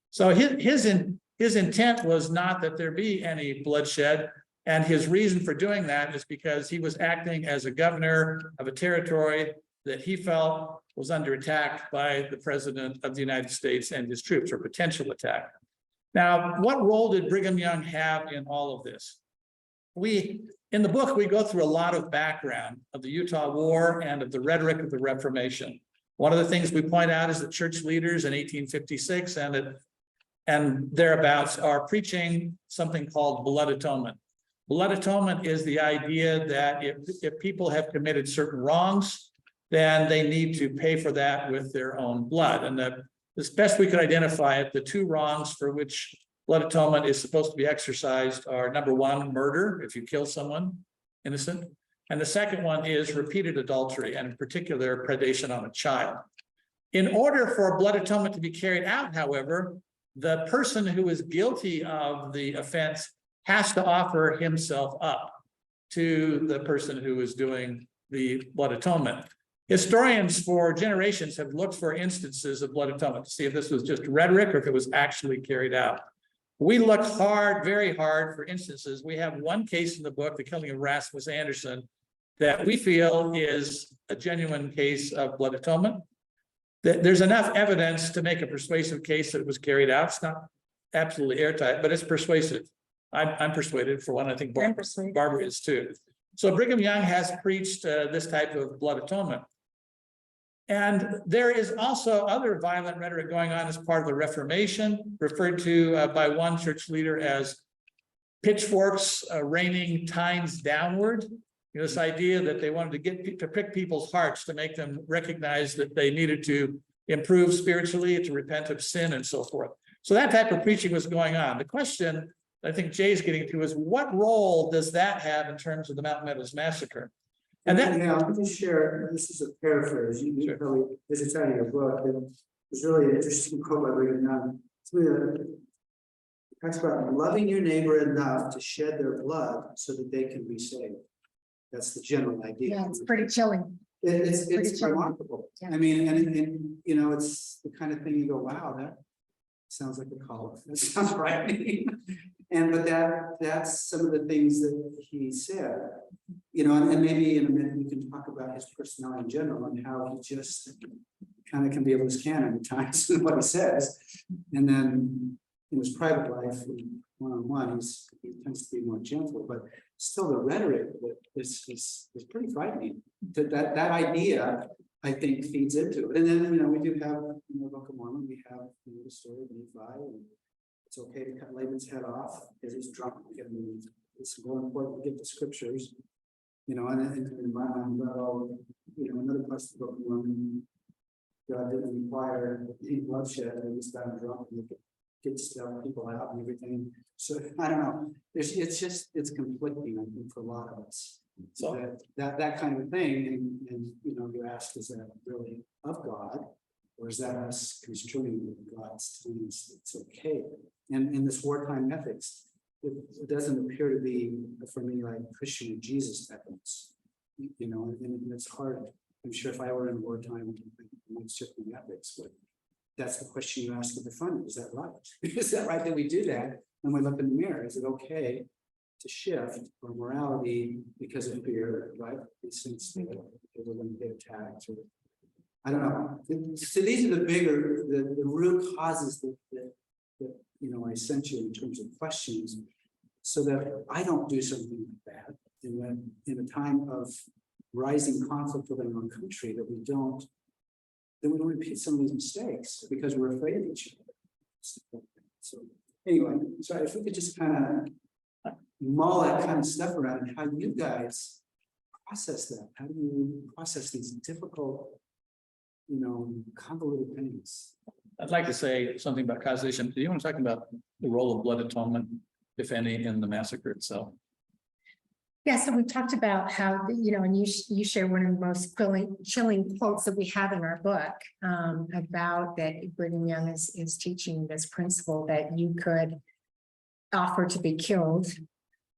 So his intent was not that there be any bloodshed, and his reason for doing that is because he was acting as a governor of a territory that he felt was under attack by the president of the United States and his troops, or potential attack. Now, what role did Brigham Young have in all of this? In the book, we go through a lot of background of the Utah War and of the rhetoric of the Reformation. One of the things we point out is that church leaders in 1856 and thereabouts are preaching something called blood atonement. Blood atonement is the idea that if people have committed certain wrongs, then they need to pay for that with their own blood. And as best we could identify it, the two wrongs for which blood atonement is supposed to be exercised are, number one, murder, if you kill someone innocent. And the second one is repeated adultery, and in particular, predation on a child. In order for blood atonement to be carried out, however, the person who is guilty of the offense has to offer himself up to the person who is doing the blood atonement. Historians for generations have looked for instances of blood atonement to see if this was just rhetoric or if it was actually carried out. We looked hard, very hard for instances. We have one case in the book, the killing of Rasmus Anderson, that we feel is a genuine case of blood atonement. There's enough evidence to make a persuasive case that it was carried out. It's not absolutely airtight, but it's persuasive. I'm persuaded, for one. I think Barbara is too. So Brigham Young has preached this type of blood atonement. And there is also other violent rhetoric going on as part of the Reformation, referred to by one church leader as pitchforks raining tines downward. This idea that they wanted to prick people's hearts to make them recognize that they needed to improve spiritually, to repent of sin, and so forth. So that type of preaching was going on. The question I think Jay's getting to is, what role does that have in terms of the Mountain Meadows Massacre? And then, yeah, let me share. This is a paraphrase. You probably, as it's out of your book, it was really an interesting quote by Brigham Young. It talks about loving your neighbor enough to shed their blood so that they can be saved. That's the general idea. Yeah, it's pretty chilling. It's remarkable. Yeah. I mean, and you know, it's the kind of thing you go, wow, that sounds like a call. That sounds right. But that's some of the things that he said, you know, and maybe in a minute we can talk about his personality in general and how he just kind of can be able to scan at times in what he says. And then, in his private life, one-on-one, he tends to be more gentle, but still the rhetoric is pretty frightening. That idea, I think, feeds into it. And then, we do have, in the Book of Mormon, we have, the story of Nephi, and it's okay to cut Laban's head off because he's drunk. And it's more important to get the scriptures, and in my mind, another place to Book of Mormon, God didn't require any bloodshed, and he's got drunk and get stuff, people out and everything. So I don't know. It's conflicting, I think, for a lot of us. So that kind of thing, and you ask, is that really of God, or is that us construing God's telling us it's okay? And in this wartime ethics, it doesn't appear to be for me like Christian and Jesus ethics, and it's hard. I'm sure if I were in wartime, I might shift my ethics, but that's the question you ask at the front. Is that right? Is that right that we do that when we look in the mirror? Is it okay to shift our morality because of fear, right? These things that we're going to get attacked, or I don't know. So these are the root causes that I sent you in terms of questions, so that I don't do something like that in a time of rising conflict within our country, that we don't repeat some of these mistakes because we're afraid of each other. So anyway, sorry, if we could just kind of mull that kind of stuff around, and how you guys process that. How do you process these difficult, convoluted things? I'd like to say something about causation. Do you want to talk about the role of blood atonement, if any, in the massacre itself? Yeah, so we talked about how, and you share one of the most chilling quotes that we have in our book, about that Brigham Young is teaching this principle that you could offer to be killed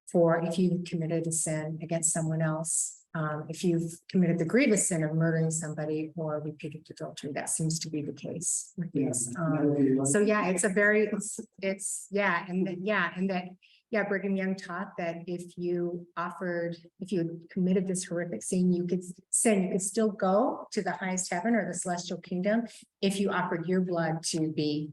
for if you committed a sin against someone else. If you've committed the grievous sin of murdering somebody or repeated adultery, that seems to be the case with these. So yeah, it's a very, Brigham Young taught that if you committed this horrific sin, you could still go to the highest heaven or the celestial kingdom if you offered your blood to be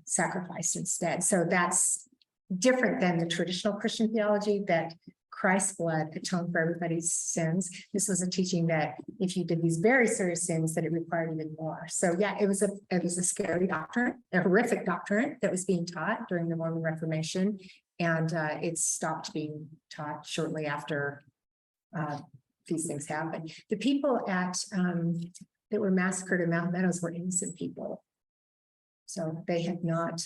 sacrificed instead. So that's different than the traditional Christian theology that Christ's blood atoned for everybody's sins. This was a teaching that if you did these very serious sins, that it required even more. So yeah, it was a scary doctrine, a horrific doctrine that was being taught during the Mormon Reformation. And it stopped being taught shortly after these things happened. The people that were massacred in Mountain Meadows were innocent people. So they had not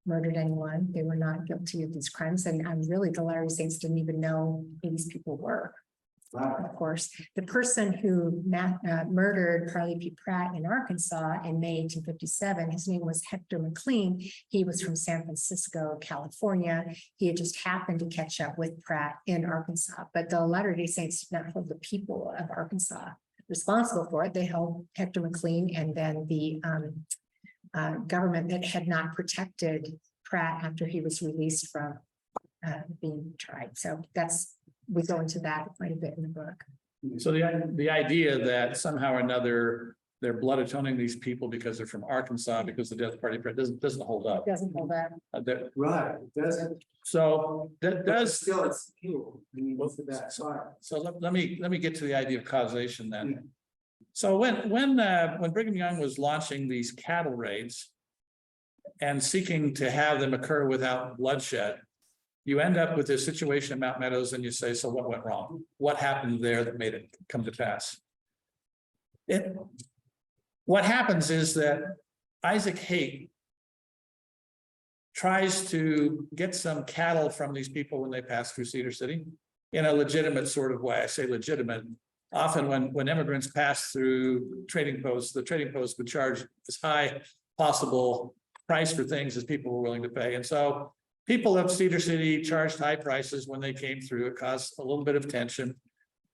murdered anyone. They were not guilty of these crimes. And really, the Latter-day Saints didn't even know who these people were. Of course, the person who murdered Turley P. Pratt in Arkansas in May 1857, his name was Hector McLean. He was from San Francisco, California. He had just happened to catch up with Pratt in Arkansas, but the Latter-day Saints did not hold the people of Arkansas responsible for it. They held Hector McLean and then the government that had not protected Pratt after he was released from being tried. So we go into that quite a bit in the book. So the idea that somehow or another they're blood atoning these people because they're from Arkansas because the death party doesn't hold up. Doesn't hold up. Right, it doesn't. So that does still, it's cool. I mean, what's the bad side? So let me get to the idea of causation then. Yeah. So when Brigham Young was launching these cattle raids and seeking to have them occur without bloodshed, you end up with this situation at Mount Meadows and you say, so what went wrong? What happened there that made it come to pass? What happens is that Isaac Haight tries to get some cattle from these people when they pass through Cedar City in a legitimate sort of way. I say legitimate. Often when immigrants pass through trading posts, the trading posts would charge as high possible price for things as people were willing to pay. And so people of Cedar City charged high prices when they came through. It caused a little bit of tension.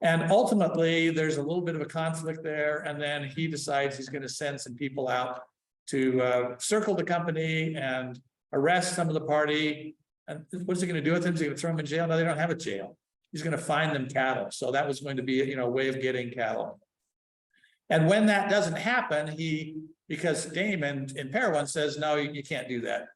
And ultimately, there's a little bit of a conflict there. And then he decides he's going to send some people out to circle the company and arrest some of the party. And what's he going to do with them? Is he going to throw them in jail? No, they don't have a jail. He's going to find them cattle. So that was going to be, a way of getting cattle. And when that doesn't happen, because Damon in Parowan says, no, you can't do that.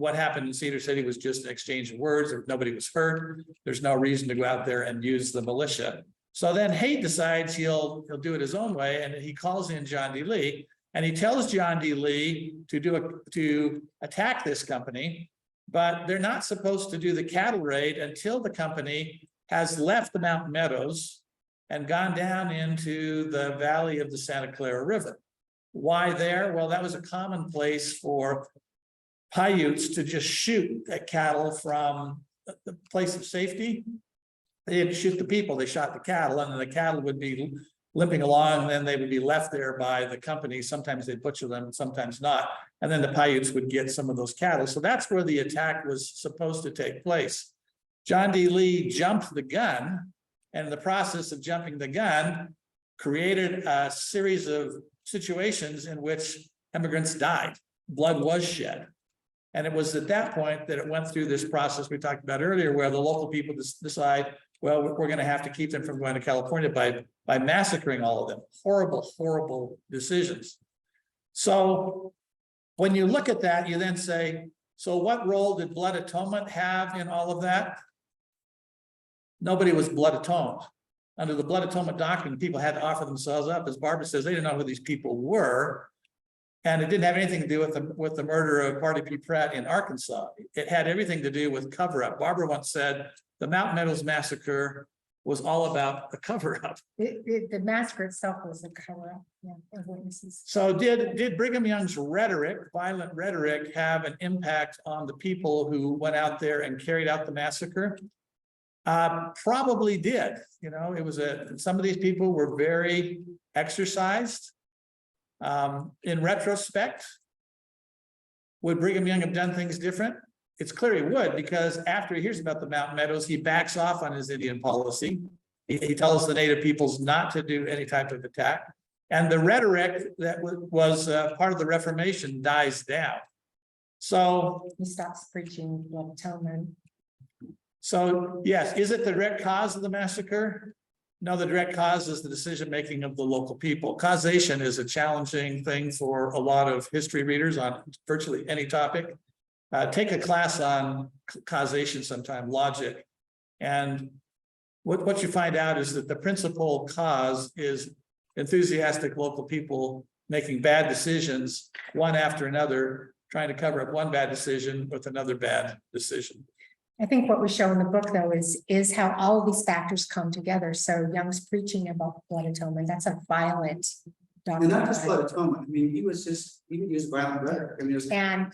what happened in Cedar City was just an exchange of words, or nobody was hurt. There's no reason to go out there and use the militia. So then Haight decides he'll do it his own way, and he calls in John D. Lee, and he tells John D. Lee to attack this company, but they're not supposed to do the cattle raid until the company has left the Mountain Meadows and gone down into the valley of the Santa Clara River. Why there? Well, that was a common place for Paiutes to just shoot at cattle from the place of safety. They didn't shoot the people, they shot the cattle, and then the cattle would be limping along, and then they would be left there by the company. Sometimes they'd butcher them, sometimes not. And then the Paiutes would get some of those cattle. So that's where the attack was supposed to take place. John D. Lee jumped the gun, and in the process of jumping the gun, created a series of situations in which immigrants died. Blood was shed. And it was at that point that it went through this process we talked about earlier, where the local people decide, well, we're going to have to keep them from going to California by massacring all of them. Horrible, horrible decisions. So when you look at that, you then say, so what role did blood atonement have in all of that? Nobody was blood atoned. Under the blood atonement doctrine, people had to offer themselves up. As Barbara says, they didn't know who these people were. And it didn't have anything to do with the murder of Barty P. Pratt in Arkansas. It had everything to do with cover-up. Barbara once said the Mountain Meadows Massacre was all about the cover-up. The massacre itself was a cover-up, yeah, of witnesses. So did Brigham Young's rhetoric, violent rhetoric, have an impact on the people who went out there and carried out the massacre? Probably did. You know, it was some of these people were very exercised. In retrospect, would Brigham Young have done things different? It's clear he would, because after he hears about the Mountain Meadows, he backs off on his Indian policy. He tells the native peoples not to do any type of attack. And the rhetoric that was part of the Reformation dies down. So He stops preaching blood atonement. So yes, is it the direct cause of the massacre? No, the direct cause is the decision-making of the local people. Causation is a challenging thing for a lot of history readers on virtually any topic. Take a class on causation sometime, logic. And what you find out is that the principal cause is enthusiastic local people making bad decisions, one after another, trying to cover up one bad decision with another bad decision. I think what we show in the book, though, is how all of these factors come together. So Young's preaching about blood atonement. That's a violent doctrine. And not just blood atonement. I mean, he would use violent rhetoric. I mean, it was, And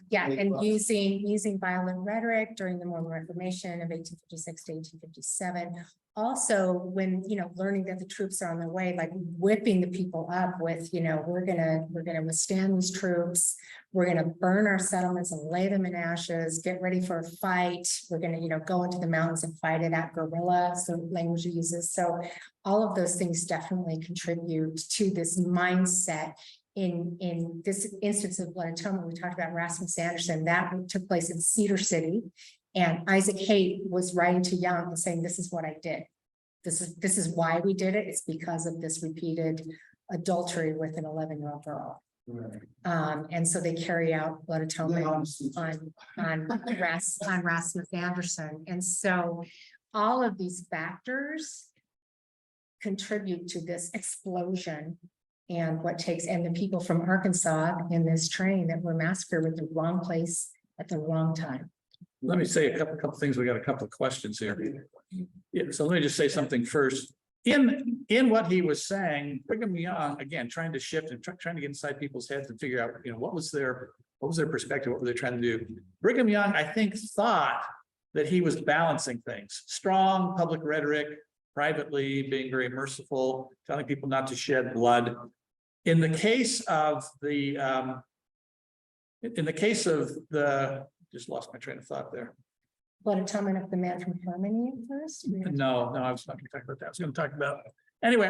using violent rhetoric during the Mormon Reformation of 1856 to 1857. Also, when learning that the troops are on their way, like whipping the people up with, we're gonna withstand these troops. We're gonna burn our settlements and lay them in ashes. Get ready for a fight. We're gonna go into the mountains and fight it out guerrilla. So language he uses. So all of those things definitely contribute to this mindset. In this instance of blood atonement, we talked about Rasmus Anderson, that took place in Cedar City. And Isaac Haight was writing to Young and saying, this is what I did. This is why we did it. It's because of this repeated adultery with an 11-year-old girl. right. And so they carry out blood atonement on Rasmus Anderson. And so all of these factors contribute to this explosion. And the people from Arkansas in this train that were massacred with the wrong place at the wrong time. Let me say a couple things. We got a couple of questions here. Yeah, so let me just say something first. In what he was saying, Brigham Young, again, trying to shift and trying to get inside people's heads and figure out, what was their perspective, what were they trying to do? Brigham Young, I think, thought that he was balancing things. Strong public rhetoric, privately being very merciful, telling people not to shed blood. In the case of just lost my train of thought there. Blood atonement of the man from Harmony first? No, I was not going to talk about that. I was going to talk about, anyway,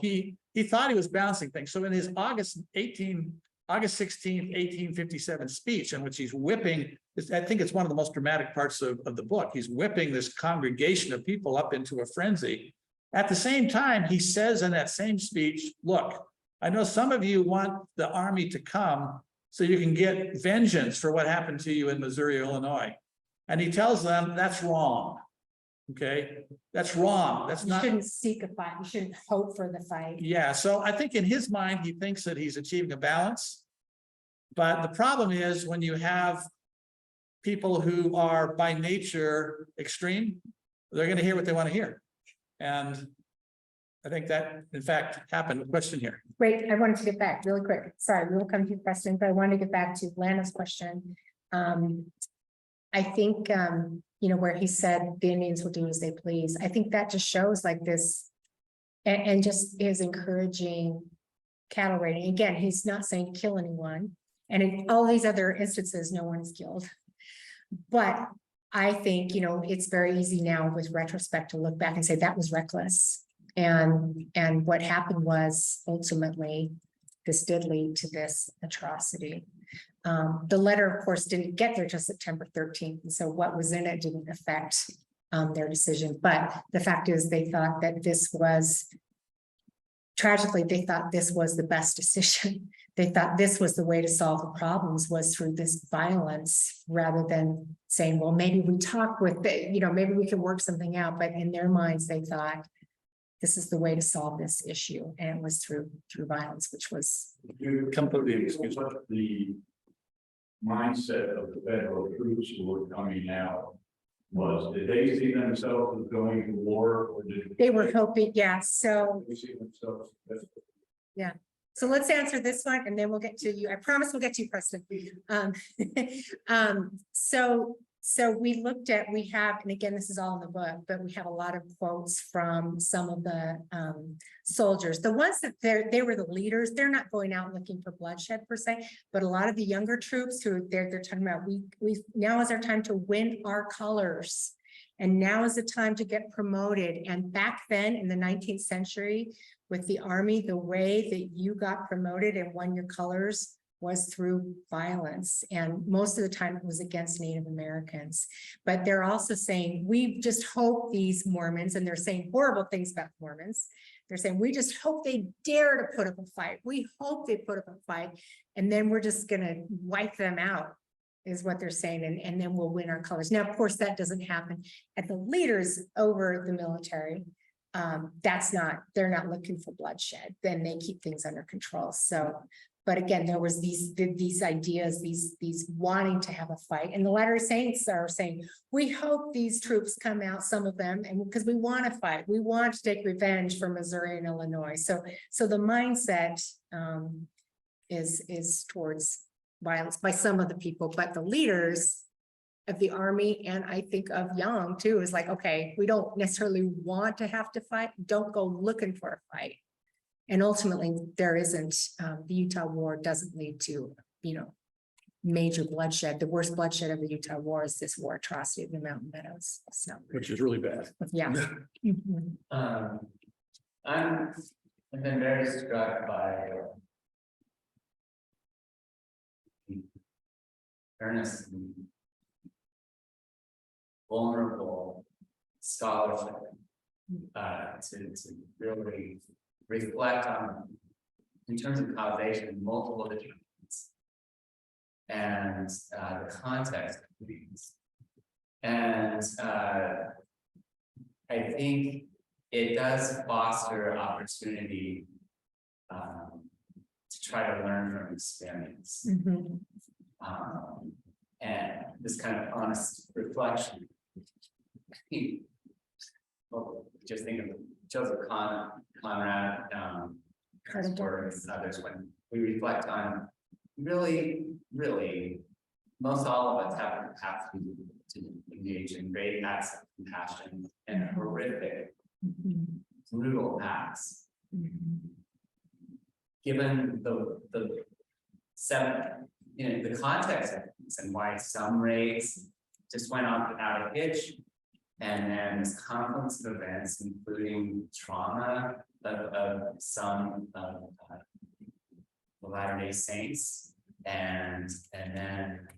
he thought he was balancing things. So in his August 16th, 1857 speech, in which he's whipping, I think it's one of the most dramatic parts of the book. He's whipping this congregation of people up into a frenzy. At the same time, he says in that same speech, look, I know some of you want the army to come, so you can get vengeance for what happened to you in Missouri, Illinois. And he tells them that's wrong. Okay, that's wrong. That's You not. shouldn't seek a fight. You shouldn't hope for the fight. Yeah, so I think in his mind, he thinks that he's achieving a balance. But the problem is when you have people who are by nature extreme, they're going to hear what they want to hear. And I think that, in fact, happened. Question here. Great, I wanted to get back really quick. Sorry, we will come to your question, but I wanted to get back to Lana's question. I think, you know, where he said the Indians will do as they please. I think that just shows like this and just is encouraging cattle raiding. Again, he's not saying kill anyone. And in all these other instances, no one is killed. But I think, you know, it's very easy now with retrospect to look back and say that was reckless. And what happened was ultimately this did lead to this atrocity. The letter, of course, didn't get there till September 13th. And so what was in it didn't affect their decision. But the fact is they thought that this was, tragically, they thought this was the best decision. They thought this was the way to solve the problems was through this violence rather than saying, well, maybe we talk with the, you know, maybe we can work something out. But in their minds, they thought this is the way to solve this issue. And it was through violence, which was Completely excuse me. What the mindset of the federal troops who were coming out was, did they see themselves as going to war, or did they were hoping, yeah. So they see themselves as So let's answer this one and then we'll get to you. I promise we'll get to you, Preston. So we looked at, we have, and again, this is all in the book, but we have a lot of quotes from some of the soldiers. The ones that they were the leaders, they're not going out looking for bloodshed per se, but a lot of the younger troops who they're talking about, we now is our time to win our colors. And now is the time to get promoted. And back then in the 19th century, with the army, the way that you got promoted and won your colors was through violence. And most of the time it was against Native Americans. But they're also saying, we just hope these Mormons, and they're saying horrible things about Mormons. They're saying, we just hope they dare to put up a fight. We hope they put up a fight. And then we're just gonna wipe them out, is what they're saying. And then we'll win our colors. Now, of course, that doesn't happen at the leaders over the military. They're not looking for bloodshed. Then they keep things under control. So, but again, there was these ideas, these wanting to have a fight. And the Latter-day Saints are saying, we hope these troops come out, some of them, and because we want to fight, we want to take revenge for Missouri and Illinois. So the mindset is towards violence by some of the people, but the leaders of the army, and I think of Young too, is like, okay, we don't necessarily want to have to fight. Don't go looking for a fight. And ultimately there isn't, the Utah War doesn't lead to, you know, major bloodshed. The worst bloodshed of the Utah War is this war atrocity of the Mountain Meadows. So, Which is really bad. yeah. Mhm. I've been very struck by earnest and vulnerable scholarship to really reflect on, in terms of causation, multiple determinants and the context of these. And I think it does foster opportunity to try to learn from experience. Mhm. And this kind of honest reflection. Well, just think of Joseph Conrad, works and others, when we reflect on really, most all of us have the capacity to engage in great acts of compassion and horrific, Mhm. brutal acts. Mhm. Given the seven, you know, the context of things and why some raids just went off without a hitch. And then this confluence of events, including trauma of some of the Latter-day Saints, and then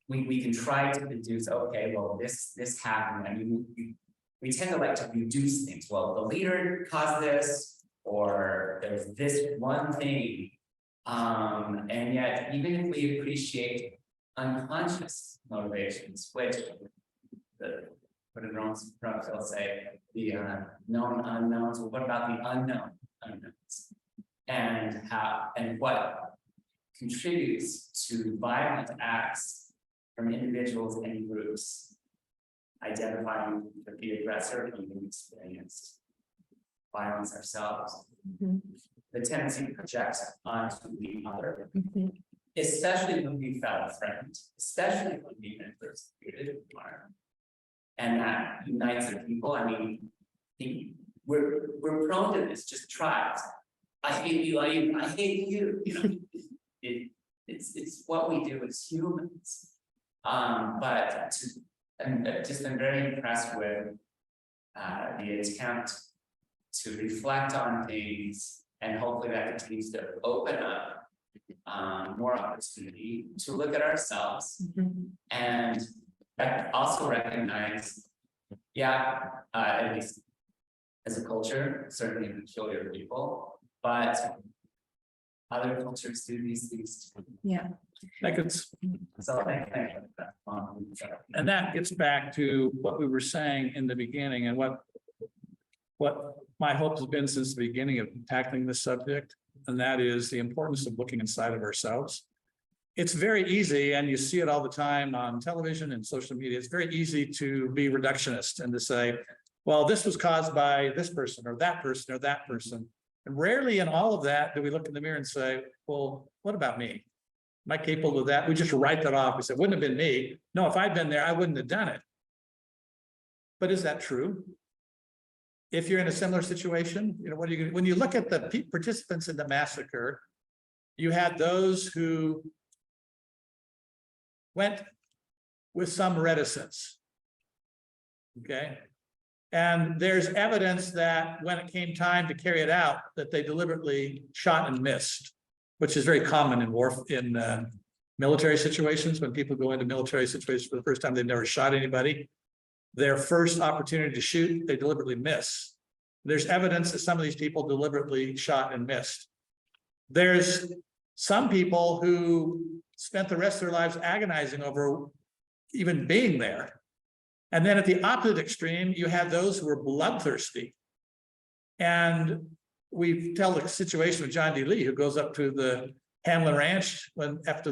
we can try to deduce, okay, well, this happened. I mean, we tend to like to reduce things. Well, the leader caused this, or there's this one thing And yet, even if we appreciate unconscious motivations, which what did Romans say, the known unknowns, well, what about the unknown unknowns? And what contributes to violent acts from individuals and groups, identifying that the aggressor and even experienced violence ourselves. The tendency to project onto the other, especially when we felt threatened, especially when we've been persecuted, and that unites the people. I mean, we're prone to this, just tribes. I hate you, I hate you, you know. It's what we do as humans. But I've just been very impressed with the attempt to reflect on things, and hopefully that continues to open up more opportunity to look at ourselves and also recognize, at least as a culture, certainly peculiar people, but other cultures do these things too. Yeah. So And that gets back to what we were saying in the beginning, and what my hope has been since the beginning of tackling this subject, and that is the importance of looking inside of ourselves. It's very easy, and you see it all the time on television and social media, it's very easy to be reductionist and to say, well, this was caused by this person or that person or that person. And rarely in all of that do we look in the mirror and say, well, what about me? Am I capable of that? We just write that off. We say, wouldn't have been me. No, if I'd been there, I wouldn't have done it. But is that true? If you're in a similar situation, you know, what are you going to, when you look at the participants in the massacre, you had those who went with some reticence. Okay. And there's evidence that when it came time to carry it out, that they deliberately shot and missed, which is very common in military situations. When people go into military situations for the first time, they've never shot anybody. Their first opportunity to shoot, they deliberately miss. There's evidence that some of these people deliberately shot and missed. There's some people who spent the rest of their lives agonizing over even being there. And then at the opposite extreme, you had those who were bloodthirsty. And we tell the situation of John D. Lee, who goes up to the Hamlin Ranch after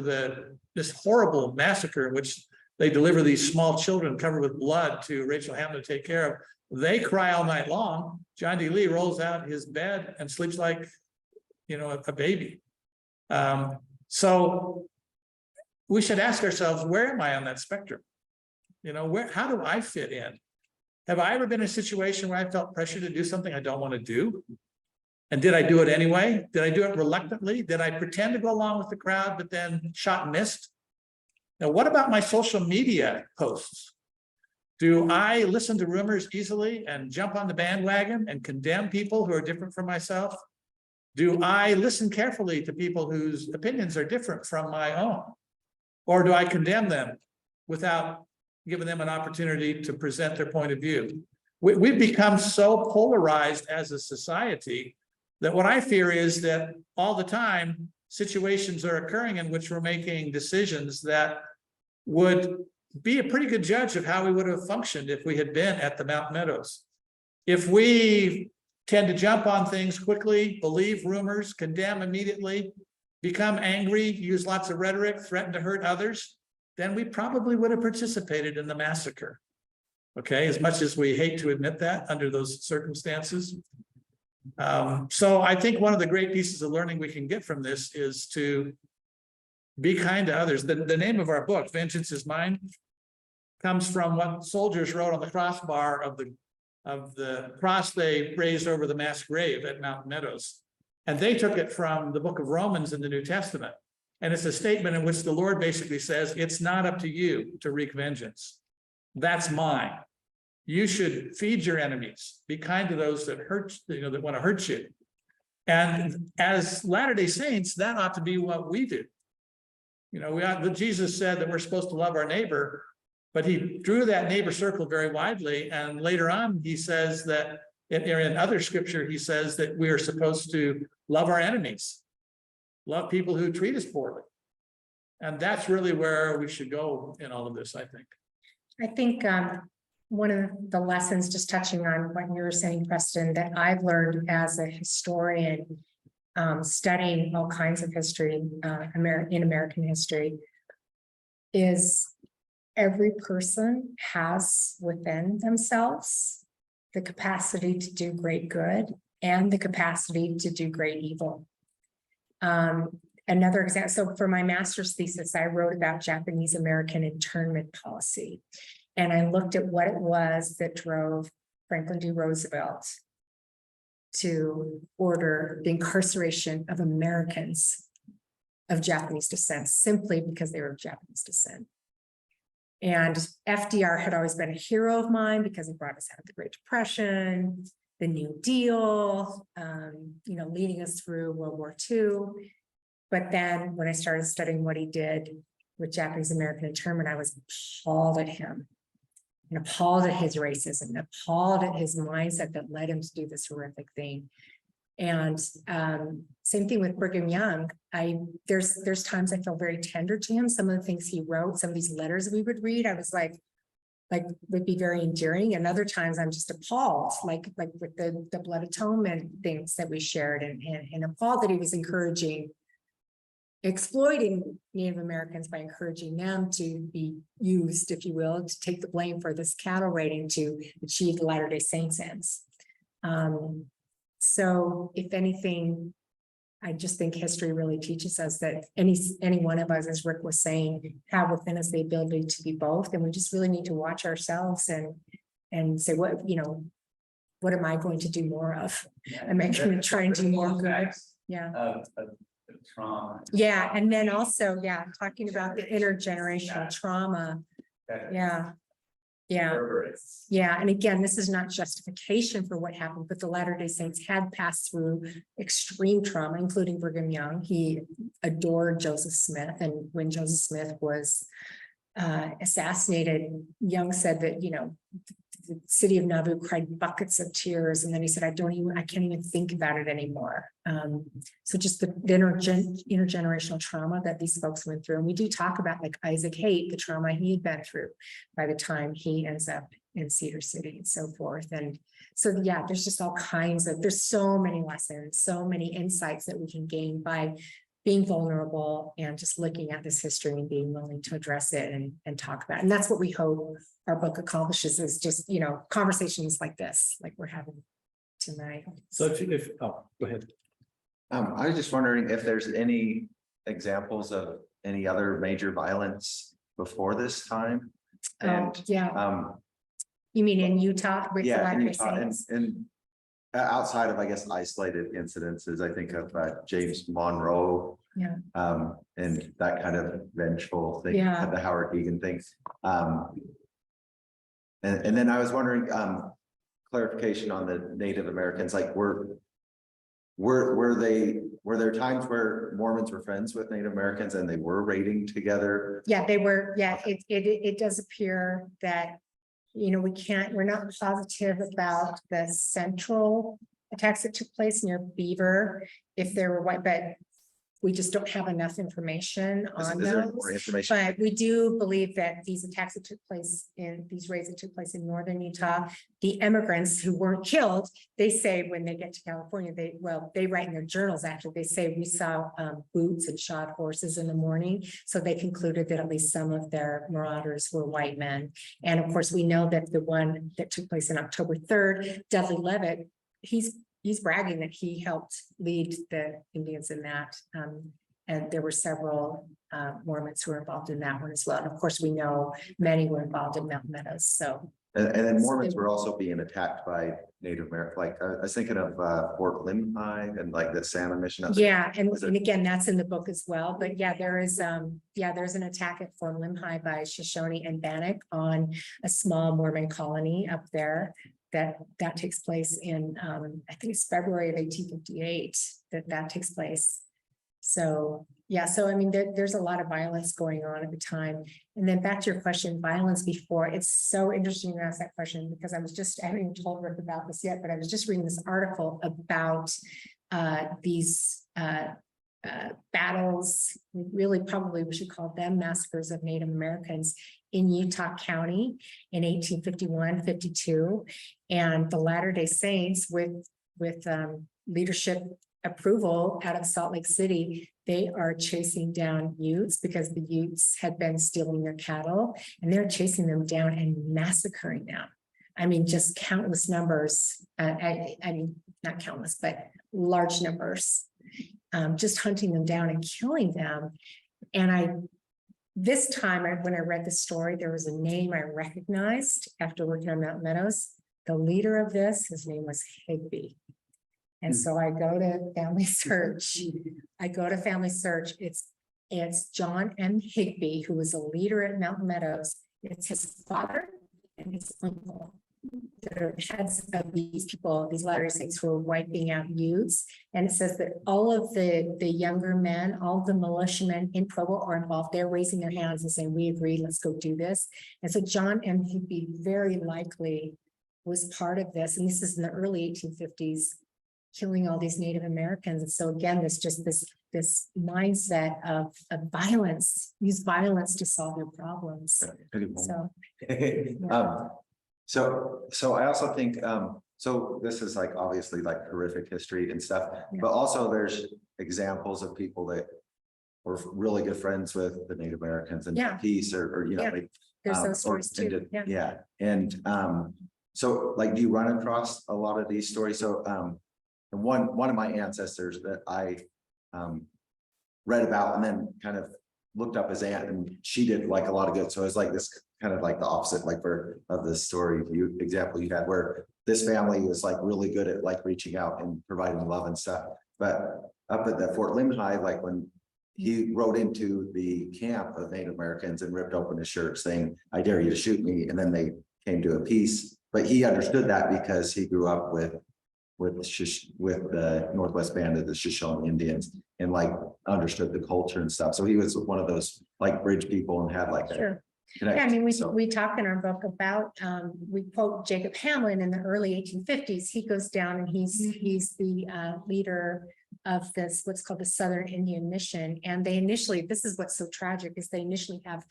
this horrible massacre in which they deliver these small children covered with blood to Rachel Hamlin to take care of. They cry all night long. John D. Lee rolls out his bed and sleeps like, you know, a baby. So we should ask ourselves, where am I on that spectrum? You know, how do I fit in? Have I ever been in a situation where I felt pressure to do something I don't want to do? And did I do it anyway? Did I do it reluctantly? Did I pretend to go along with the crowd, but then shot and missed? Now, what about my social media posts? Do I listen to rumors easily and jump on the bandwagon and condemn people who are different from myself? Do I listen carefully to people whose opinions are different from my own? Or do I condemn them without giving them an opportunity to present their point of view? We've become so polarized as a society that what I fear is that all the time situations are occurring in which we're making decisions that would be a pretty good judge of how we would have functioned if we had been at the Mountain Meadows. If we tend to jump on things quickly, believe rumors, condemn immediately, become angry, use lots of rhetoric, threaten to hurt others, then we probably would have participated in the massacre. Okay, as much as we hate to admit that under those circumstances. So I think one of the great pieces of learning we can get from this is to be kind to others. The name of our book, Vengeance is Mine, comes from what soldiers wrote on the crossbar of the cross they raised over the mass grave at Mountain Meadows. And they took it from the book of Romans in the New Testament. And it's a statement in which the Lord basically says, it's not up to you to wreak vengeance. That's mine. You should feed your enemies, be kind to those that hurt, you know, that want to hurt you. And as Latter-day Saints, that ought to be what we do. You know, Jesus said that we're supposed to love our neighbor, but he drew that neighbor circle very widely. And later on, he says that in other scripture, he says that we are supposed to love our enemies. love people who treat us poorly. And that's really where we should go in all of this, I think. I think one of the lessons, just touching on what you were saying, Preston, that I've learned as a historian, studying all kinds of history, in American history, is every person has within themselves the capacity to do great good and the capacity to do great evil. Another example, so for my master's thesis, I wrote about Japanese American internment policy. And I looked at what it was that drove Franklin D. Roosevelt to order the incarceration of Americans of Japanese descent, simply because they were of Japanese descent. And FDR had always been a hero of mine because he brought us out of the Great Depression, the New Deal, leading us through World War II. But then when I started studying what he did with Japanese American internment, I was appalled at him and appalled at his racism, appalled at his mindset that led him to do this horrific thing. And same thing with Brigham Young. There's times I feel very tender to him. Some of the things he wrote, some of these letters we would read, I was like would be very endearing. And other times I'm just appalled, like with the blood atonement things that we shared, and appalled that he was exploiting Native Americans by encouraging them to be used, if you will, to take the blame for this cattle raiding to achieve the Latter-day Saints ends. So if anything, I just think history really teaches us that any one of us, as Rick was saying, have within us the ability to be both. And we just really need to watch ourselves and say, what am I going to do more of? Am I going to try and do more good? Yeah. Of trauma. Yeah. And then also, talking about the intergenerational trauma. Yeah. Yeah. Hubris. Yeah. And again, this is not justification for what happened, but the Latter-day Saints had passed through extreme trauma, including Brigham Young. He adored Joseph Smith. And when Joseph Smith was assassinated, Young said that, the city of Nauvoo cried buckets of tears. And then he said, I can't even think about it anymore. So just the intergenerational trauma that these folks went through. And we do talk about, like, Isaac Haight, the trauma he had been through by the time he ends up in Cedar City and so forth. And so, there's just all kinds of, there's so many lessons, so many insights that we can gain by being vulnerable and just looking at this history and being willing to address it and talk about it. And that's what we hope our book accomplishes, is just, conversations like this, like we're having tonight. So go ahead. I was just wondering if there's any examples of any other major violence before this time. And You mean in Utah with the in Latter-day Utah, Saints? and outside of, I guess, isolated incidences, I think of James Monroe. Yeah. And that kind of vengeful thing, Yeah. the Howard Deegan things. And then I was wondering, clarification on the Native Americans, like were there times where Mormons were friends with Native Americans and they were raiding together? Yeah, they were. Yeah, it does appear that, we're not positive about the central attacks that took place near Beaver, if there were white, but we just don't have enough information on Is there those. more information? But we do believe that these attacks that took place these raids that took place in northern Utah, the immigrants who weren't killed, they say when they get to California, they write in their journals, actually, they say we saw boots and shod horses in the morning. So they concluded that at least some of their marauders were white men. And of course, we know that the one that took place on October 3rd, Dudley Levitt, he's bragging that he helped lead the Indians in that. And there were several Mormons who were involved in that one as well. And of course, we know many were involved in Mountain Meadows. So. And then Mormons were also being attacked by Native American, like I was thinking of Fort Limhi and like the salmon mission. Yeah, and again, that's in the book as well. But there's an attack at Fort Limhi by Shoshone and Bannock on a small Mormon colony up there. That takes place in I think it's February of 1858 that takes place. So I mean there's a lot of violence going on at the time. And then back to your question, violence before, it's so interesting to ask that question, because I haven't even told Rick about this yet, but I was just reading this article about these battles, really probably we should call them massacres of Native Americans in Utah County in 1851, 52. And the Latter-day Saints with leadership approval out of Salt Lake City, they are chasing down Utes because the Utes had been stealing their cattle, and they're chasing them down and massacring them. I mean, just countless numbers. I mean, not countless, but large numbers. Just hunting them down and killing them. And this time, when I read the story, there was a name I recognized after working on Mountain Meadows. The leader of this, his name was Higby. And so I go to Family Search. It's John M. Higby, who was a leader at Mountain Meadows. It's his father and his uncle. They're heads of these people, these Latter-day Saints who are wiping out Utes. And it says that all of the younger men, all the militiamen in Provo are involved. They're raising their hands and saying, we agree, let's go do this. And so John M. Higby very likely was part of this. And this is in the early 1850s, killing all these Native Americans. And so again, there's just this mindset of violence, use violence to solve their problems. So I also think, so this is like obviously like horrific history and stuff, but also there's examples of people that were really good friends with the Native Americans and peace or you know, like, there's those stories too. And so like, do you run across a lot of these stories? So and one of my ancestors that I read about and then kind of looked up his aunt, and she did like a lot of good. So it's like this kind of like the opposite, like of the story example you had, where this family was like really good at like reaching out and providing love and stuff. But up at the Fort Limhi, like when he rode into the camp of Native Americans and ripped open his shirt saying, "I dare you to shoot me," and then they came to a peace. But he understood that because he grew up with the Northwest Band of the Shoshone Indians and like understood the culture and stuff. So he was one of those like bridge people and had like a Yeah, I mean, we talk in our book about, we quote Jacob Hamlin in the early 1850s. He goes down and he's the leader of this, what's called the Southern Indian Mission. And they initially, this is what's so tragic, is they initially have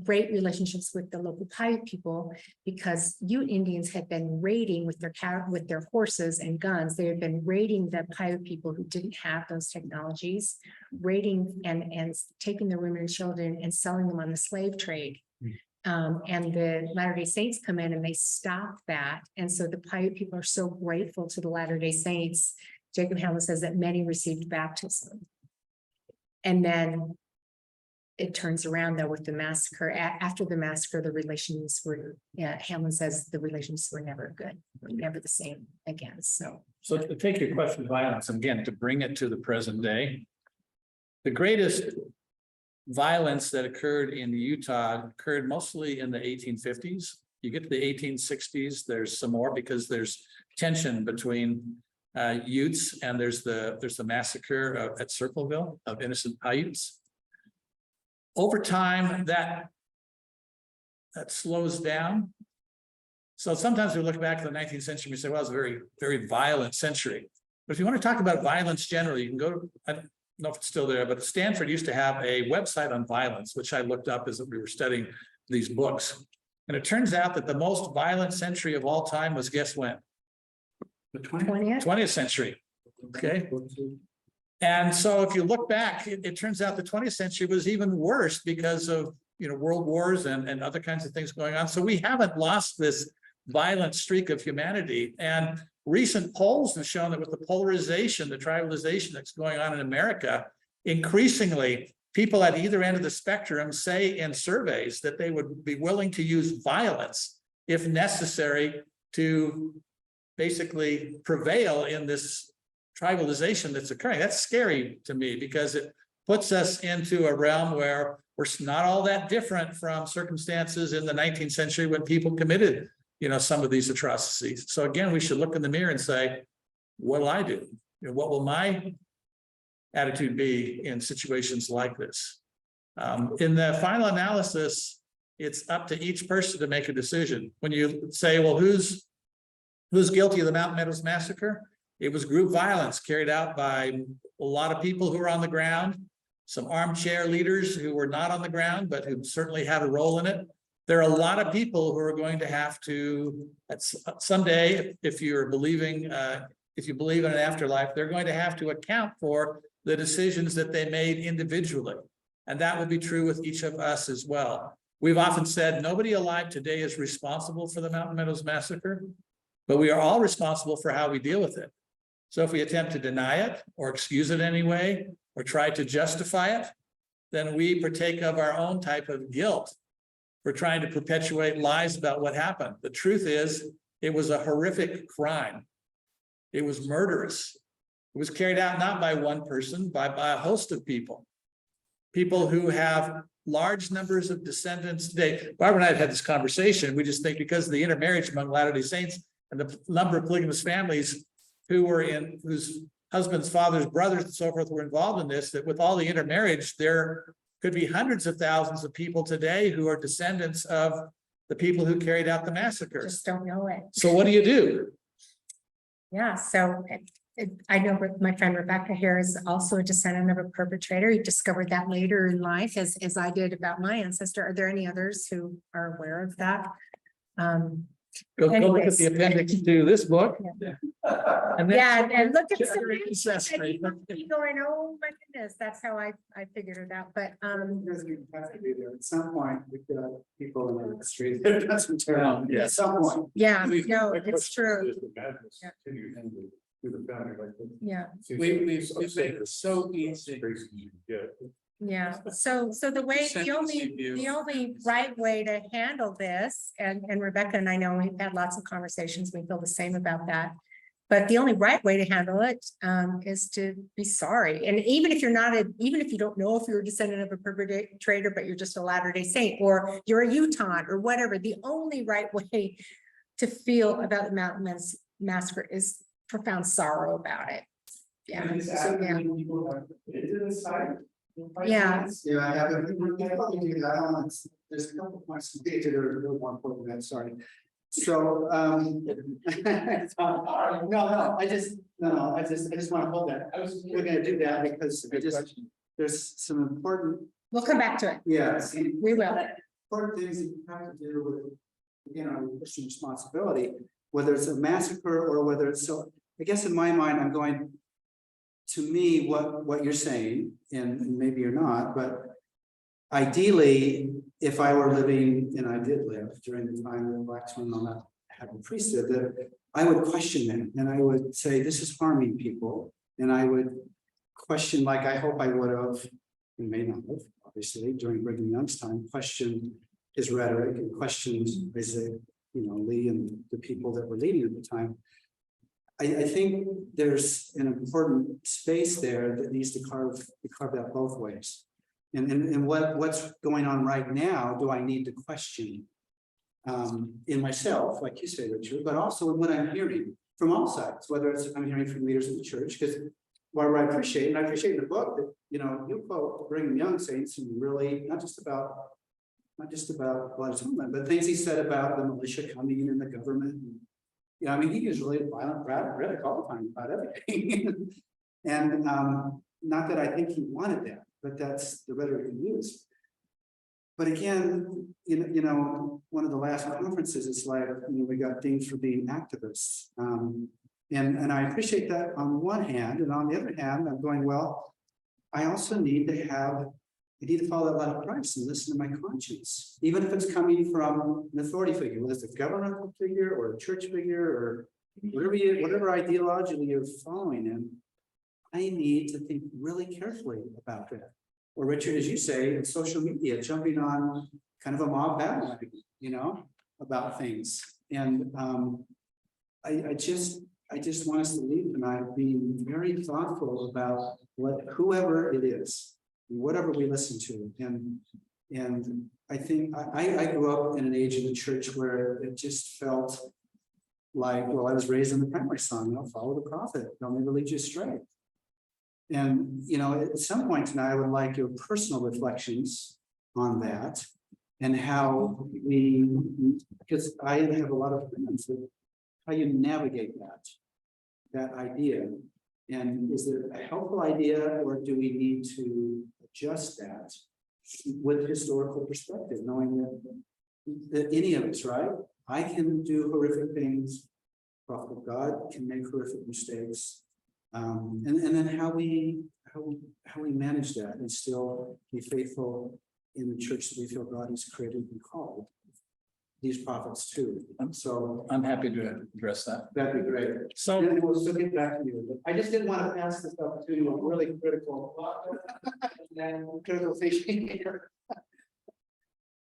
great relationships with the local Paiute people, because Ute Indians had been raiding with their horses and guns. They had been raiding the Paiute people who didn't have those technologies, raiding and taking their women and children and selling them on the slave trade. And the Latter-day Saints come in and they stop that. And so the Paiute people are so grateful to the Latter-day Saints. Jacob Hamlin says that many received baptism. And then it turns around though with the massacre. After the massacre, the relations were, Hamlin says the relations were never good, never the same again. So to take your question of violence, and again, to bring it to the present day, the greatest violence that occurred in Utah occurred mostly in the 1850s. You get to the 1860s, there's some more because there's tension between Utes, and there's the massacre at Circleville of innocent Paiutes. Over time, that slows down. So sometimes we look back at the 19th century and we say, well, it's a very, very violent century. But if you want to talk about violence generally, you can go to, I don't know if it's still there, but Stanford used to have a website on violence, which I looked up as we were studying these books. And it turns out that the most violent century of all time was, guess when? The 20th century. Okay. And so if you look back, it turns out the 20th century was even worse because of, world wars and other kinds of things going on. So we haven't lost this violent streak of humanity. And recent polls have shown that with the polarization, the tribalization that's going on in America, increasingly people at either end of the spectrum say in surveys that they would be willing to use violence if necessary to basically prevail in this tribalization that's occurring. That's scary to me because it puts us into a realm where we're not all that different from circumstances in the 19th century when people committed, some of these atrocities. So again, we should look in the mirror and say, what will I do? What will my attitude be in situations like this? In the final analysis, it's up to each person to make a decision. When you say, well, who's guilty of the Mountain Meadows Massacre? It was group violence carried out by a lot of people who were on the ground, some armchair leaders who were not on the ground, but who certainly had a role in it. There are a lot of people who are going to have to, someday, if you're believing, if you believe in an afterlife, they're going to have to account for the decisions that they made individually. And that will be true with each of us as well. We've often said nobody alive today is responsible for the Mountain Meadows Massacre, but we are all responsible for how we deal with it. So if we attempt to deny it or excuse it anyway, or try to justify it, then we partake of our own type of guilt. We're trying to perpetuate lies about what happened. The truth is, it was a horrific crime. It was murderous. It was carried out not by one person, by a host of people. People who have large numbers of descendants today. Barbara and I have had this conversation. We just think because of the intermarriage among Latter-day Saints and the number of polygamous families who were in, whose husbands, fathers, brothers, and so forth were involved in this, that with all the intermarriage, there could be hundreds of thousands of people today who are descendants of the people who carried out the massacres. Just don't know it. So what do you do? Yeah, so I know my friend Rebecca here is also a descendant of a perpetrator. He discovered that later in life, as I did about my ancestor. Are there any others who are aware of that? Go look at Anyways. the appendix to this book. Yeah. And then Yeah, and look at check some your ancestry. going, oh my goodness, that's how I figured it out. But There's a capacity there. At some point, we've got people in the street that doesn't turn on. Yeah. At some point. yeah, no, it's true. Yeah. Yeah. We've made it so easy. Yeah, so the way, the view. only right way to handle this, and Rebecca and I know we've had lots of conversations, we feel the same about that. But the only right way to handle it is to be sorry. And even if you're not even if you don't know if you're a descendant of a perpetrator, but you're just a Latter-day Saint, or you're a Utah or whatever, the only right way to feel about the Mountain Massacre is profound sorrow about it. Yeah. So, yeah. Yeah. Yeah, I have. There's a couple points to get to there, one point that, sorry. So, no, I just want to hold that. We're gonna do that because there's some important, We'll come back to it. yes. We will. Important things that you have to do with, you know, Christian responsibility, whether it's a massacre or whether it's, so I guess in my mind, I'm going, to me, what you're saying, and maybe you're not, but ideally, if I were living, and I did live during the time that blacks were not had a priesthood, that I would question them, and I would say, this is harming people, and I would question, like I hope I would have, and may not have, obviously, during Brigham Young's time, questioned his rhetoric and questioned Isaiah, Lee and the people that were leading at the time. I think there's an important space there that needs to be carved out both ways. And what's going on right now, do I need to question in myself, like you say, Richard, but also in what I'm hearing from all sides, whether it's I'm hearing from leaders of the church, because what I appreciate, and I appreciate in the book that, you quote Brigham Young saying some really, not just about blood atonement, but things he said about the militia coming in and the government. I mean, he used really violent rhetoric all the time about everything. And not that I think he wanted that, but that's the rhetoric he used. But again, one of the last conferences, it's like, we got things for being activists. And I appreciate that on one hand, and on the other hand, I'm going, well, I also need to follow that light of Christ and listen to my conscience, even if it's coming from an authority figure, whether it's a governmental figure or a church figure or whatever ideologically you're following in. I need to think really carefully about that. Or Richard, as you say, in social media, jumping on kind of a mob bandwagon, about things. And I just want us to leave tonight being very thoughtful about whoever it is, whatever we listen to. And I think I grew up in an age in the church where it just felt like, well, I was raised in the primary song, follow the prophet, don't never lead you astray. And, at some point tonight, I would like your personal reflections on that and how because I have a lot of friends, how you navigate that. that idea? And is it a helpful idea, or do we need to adjust that with historical perspective, knowing that any of us, right? I can do horrific things. Prophet of God can make horrific mistakes. And then how we manage that and still be faithful in the church that we feel God has created and called these prophets too. So I'm happy to address that. that'd be great. So And we'll still get back to you, but I just didn't want to pass this up to you, a really critical. And critical thinking here.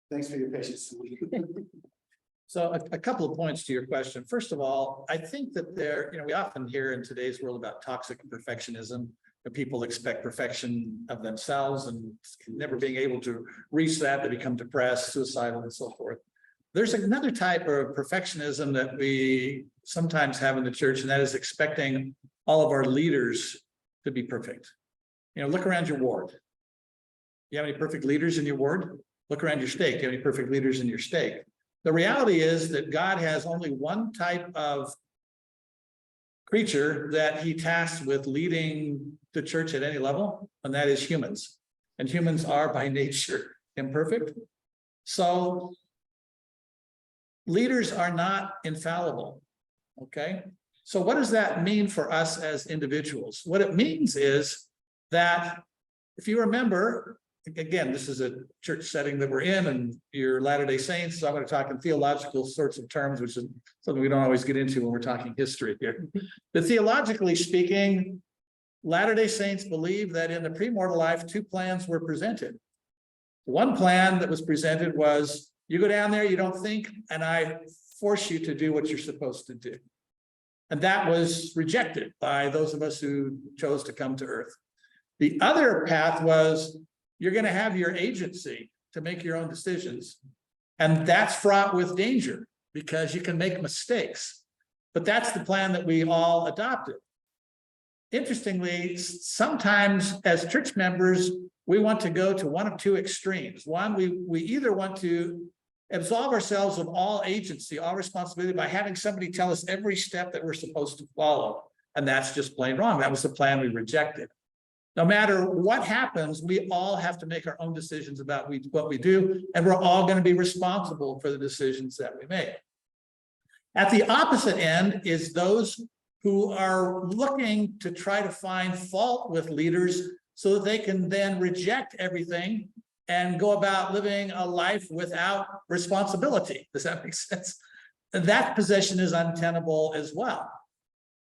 Thanks for your patience. So a couple of points to your question. First of all, I think that we often hear in today's world about toxic perfectionism, that people expect perfection of themselves and never being able to reach that, they become depressed, suicidal, and so forth. There's another type of perfectionism that we sometimes have in the church, and that is expecting all of our leaders to be perfect. Look around your ward. You have any perfect leaders in your ward? Look around your stake. Do you have any perfect leaders in your stake? The reality is that God has only one type of creature that he tasks with leading the church at any level, and that is humans. And humans are by nature imperfect. So leaders are not infallible. Okay. So what does that mean for us as individuals? What it means is that if you remember, again, this is a church setting that we're in, and you're Latter-day Saints, so I'm going to talk in theological sorts of terms, which is something we don't always get into when we're talking history here. But theologically speaking, Latter-day Saints believe that in the premortal life, two plans were presented. One plan that was presented was, you go down there, you don't think, and I force you to do what you're supposed to do. And that was rejected by those of us who chose to come to earth. The other path was, you're going to have your agency to make your own decisions. And that's fraught with danger because you can make mistakes. But that's the plan that we all adopted. Interestingly, sometimes as church members, we want to go to one of two extremes. One, we either want to absolve ourselves of all agency, all responsibility by having somebody tell us every step that we're supposed to follow. And that's just plain wrong. That was the plan we rejected. No matter what happens, we all have to make our own decisions about what we do, and we're all going to be responsible for the decisions that we make. At the opposite end is those who are looking to try to find fault with leaders so that they can then reject everything and go about living a life without responsibility. Does that make sense? And that position is untenable as well.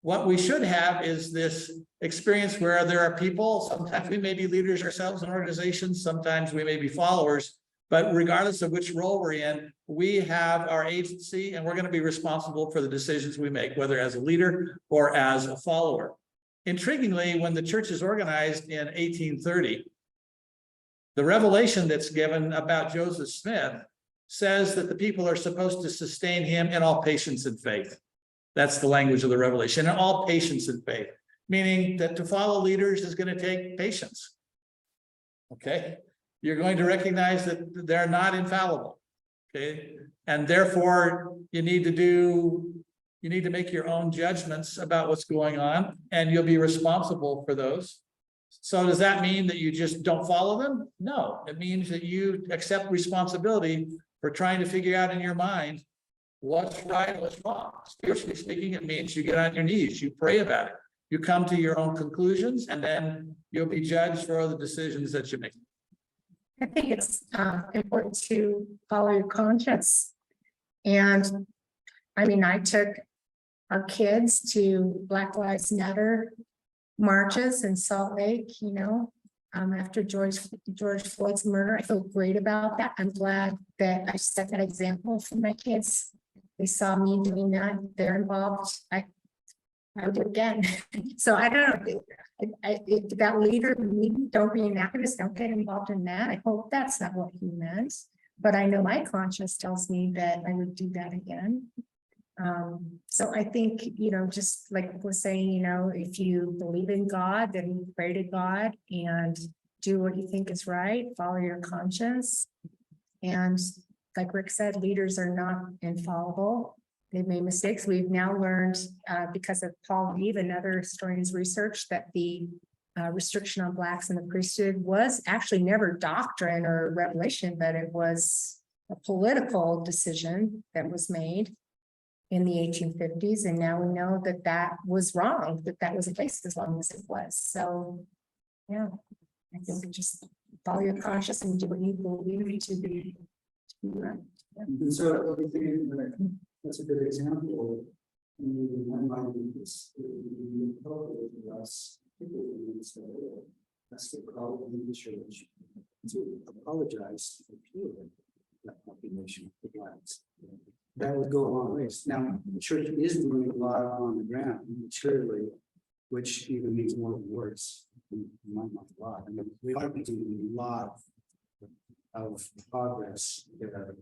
What we should have is this experience where there are people, sometimes we may be leaders ourselves in organizations, sometimes we may be followers, but regardless of which role we're in, we have our agency and we're going to be responsible for the decisions we make, whether as a leader or as a follower. Intriguingly, when the church is organized in 1830, the revelation that's given about Joseph Smith says that the people are supposed to sustain him in all patience and faith. That's the language of the revelation, and all patience and faith, meaning that to follow leaders is going to take patience. Okay, you're going to recognize that they're not infallible. Okay, and therefore you need to make your own judgments about what's going on, and you'll be responsible for those. So does that mean that you just don't follow them? No, it means that you accept responsibility for trying to figure out in your mind what's right, what's wrong. Spiritually speaking, it means you get on your knees, you pray about it, you come to your own conclusions, and then you'll be judged for the decisions that you make. I think it's important to follow your conscience. And I mean, I took our kids to Black Lives Matter marches in Salt Lake, after George Floyd's murder. I feel great about that. I'm glad that I set that example for my kids. They saw me doing that. They're involved. I would do it again. So I don't know. That leader, don't be an activist, don't get involved in that. I hope that's not what he meant. But I know my conscience tells me that I would do that again. So I think, just like we're saying, if you believe in God, then pray to God and do what you think is right, follow your conscience. And like Rick said, leaders are not infallible. They've made mistakes. We've now learned, because of Paul Reeve and other historians' research, that the restriction on blacks in the priesthood was actually never doctrine or revelation, but it was a political decision that was made in the 1850s. And now we know that that was wrong, that that was a place as long as it was. So, yeah, I think just follow your conscience and do what you believe to be right. And so I think that's a good example. That's the problem in the church, to apologize for killing that population of blacks. That would go a long ways. Now, the church is doing a lot on the ground materially, which even means more than words. Not a lot. I mean, we are doing a lot of progress there.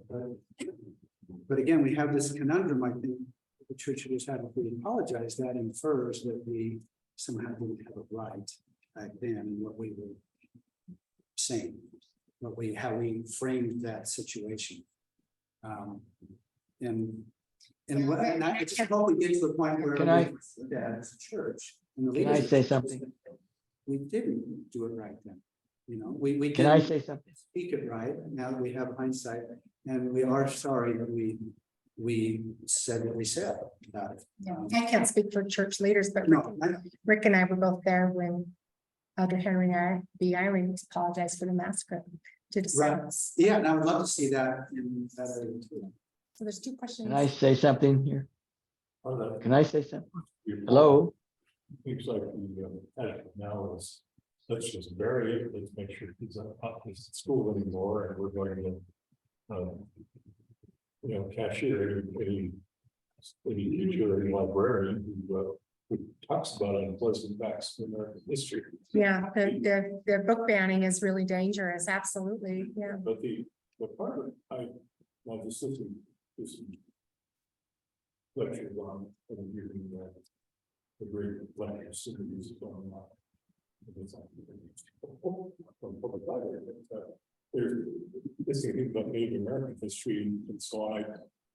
But again, we have this conundrum, I think, the church has had, if we apologize, that infers that we somehow didn't have it right back then, and what we were saying, how we framed that situation. And I just hope we get to the point where Can I- that as a church. And the Can I leadership say says something? that we didn't do it right then. You know, we Can I didn't say something? speak it right. Now that we have hindsight, and we are sorry that we said what we said about it. I can't speak for church leaders, but No, Rick and I were both there when Elder Henry B. Eyring apologized for the massacre to the Right. Saints. yeah, and I would love to see that in that area too. So there's two questions. Can I say something here? Or Can I say something? the- Hello? Seems like the attitude now is, let's just bury it, let's make sure he's not at school anymore, and we're going to. Cashier, any teacher, any librarian who talks about unpleasant facts in American history. Yeah, the book banning is really dangerous. Absolutely. Yeah. But the part that I just listened to some lectures on, and hearing the great lecture series from public library. There's this thing about Native American history and so on.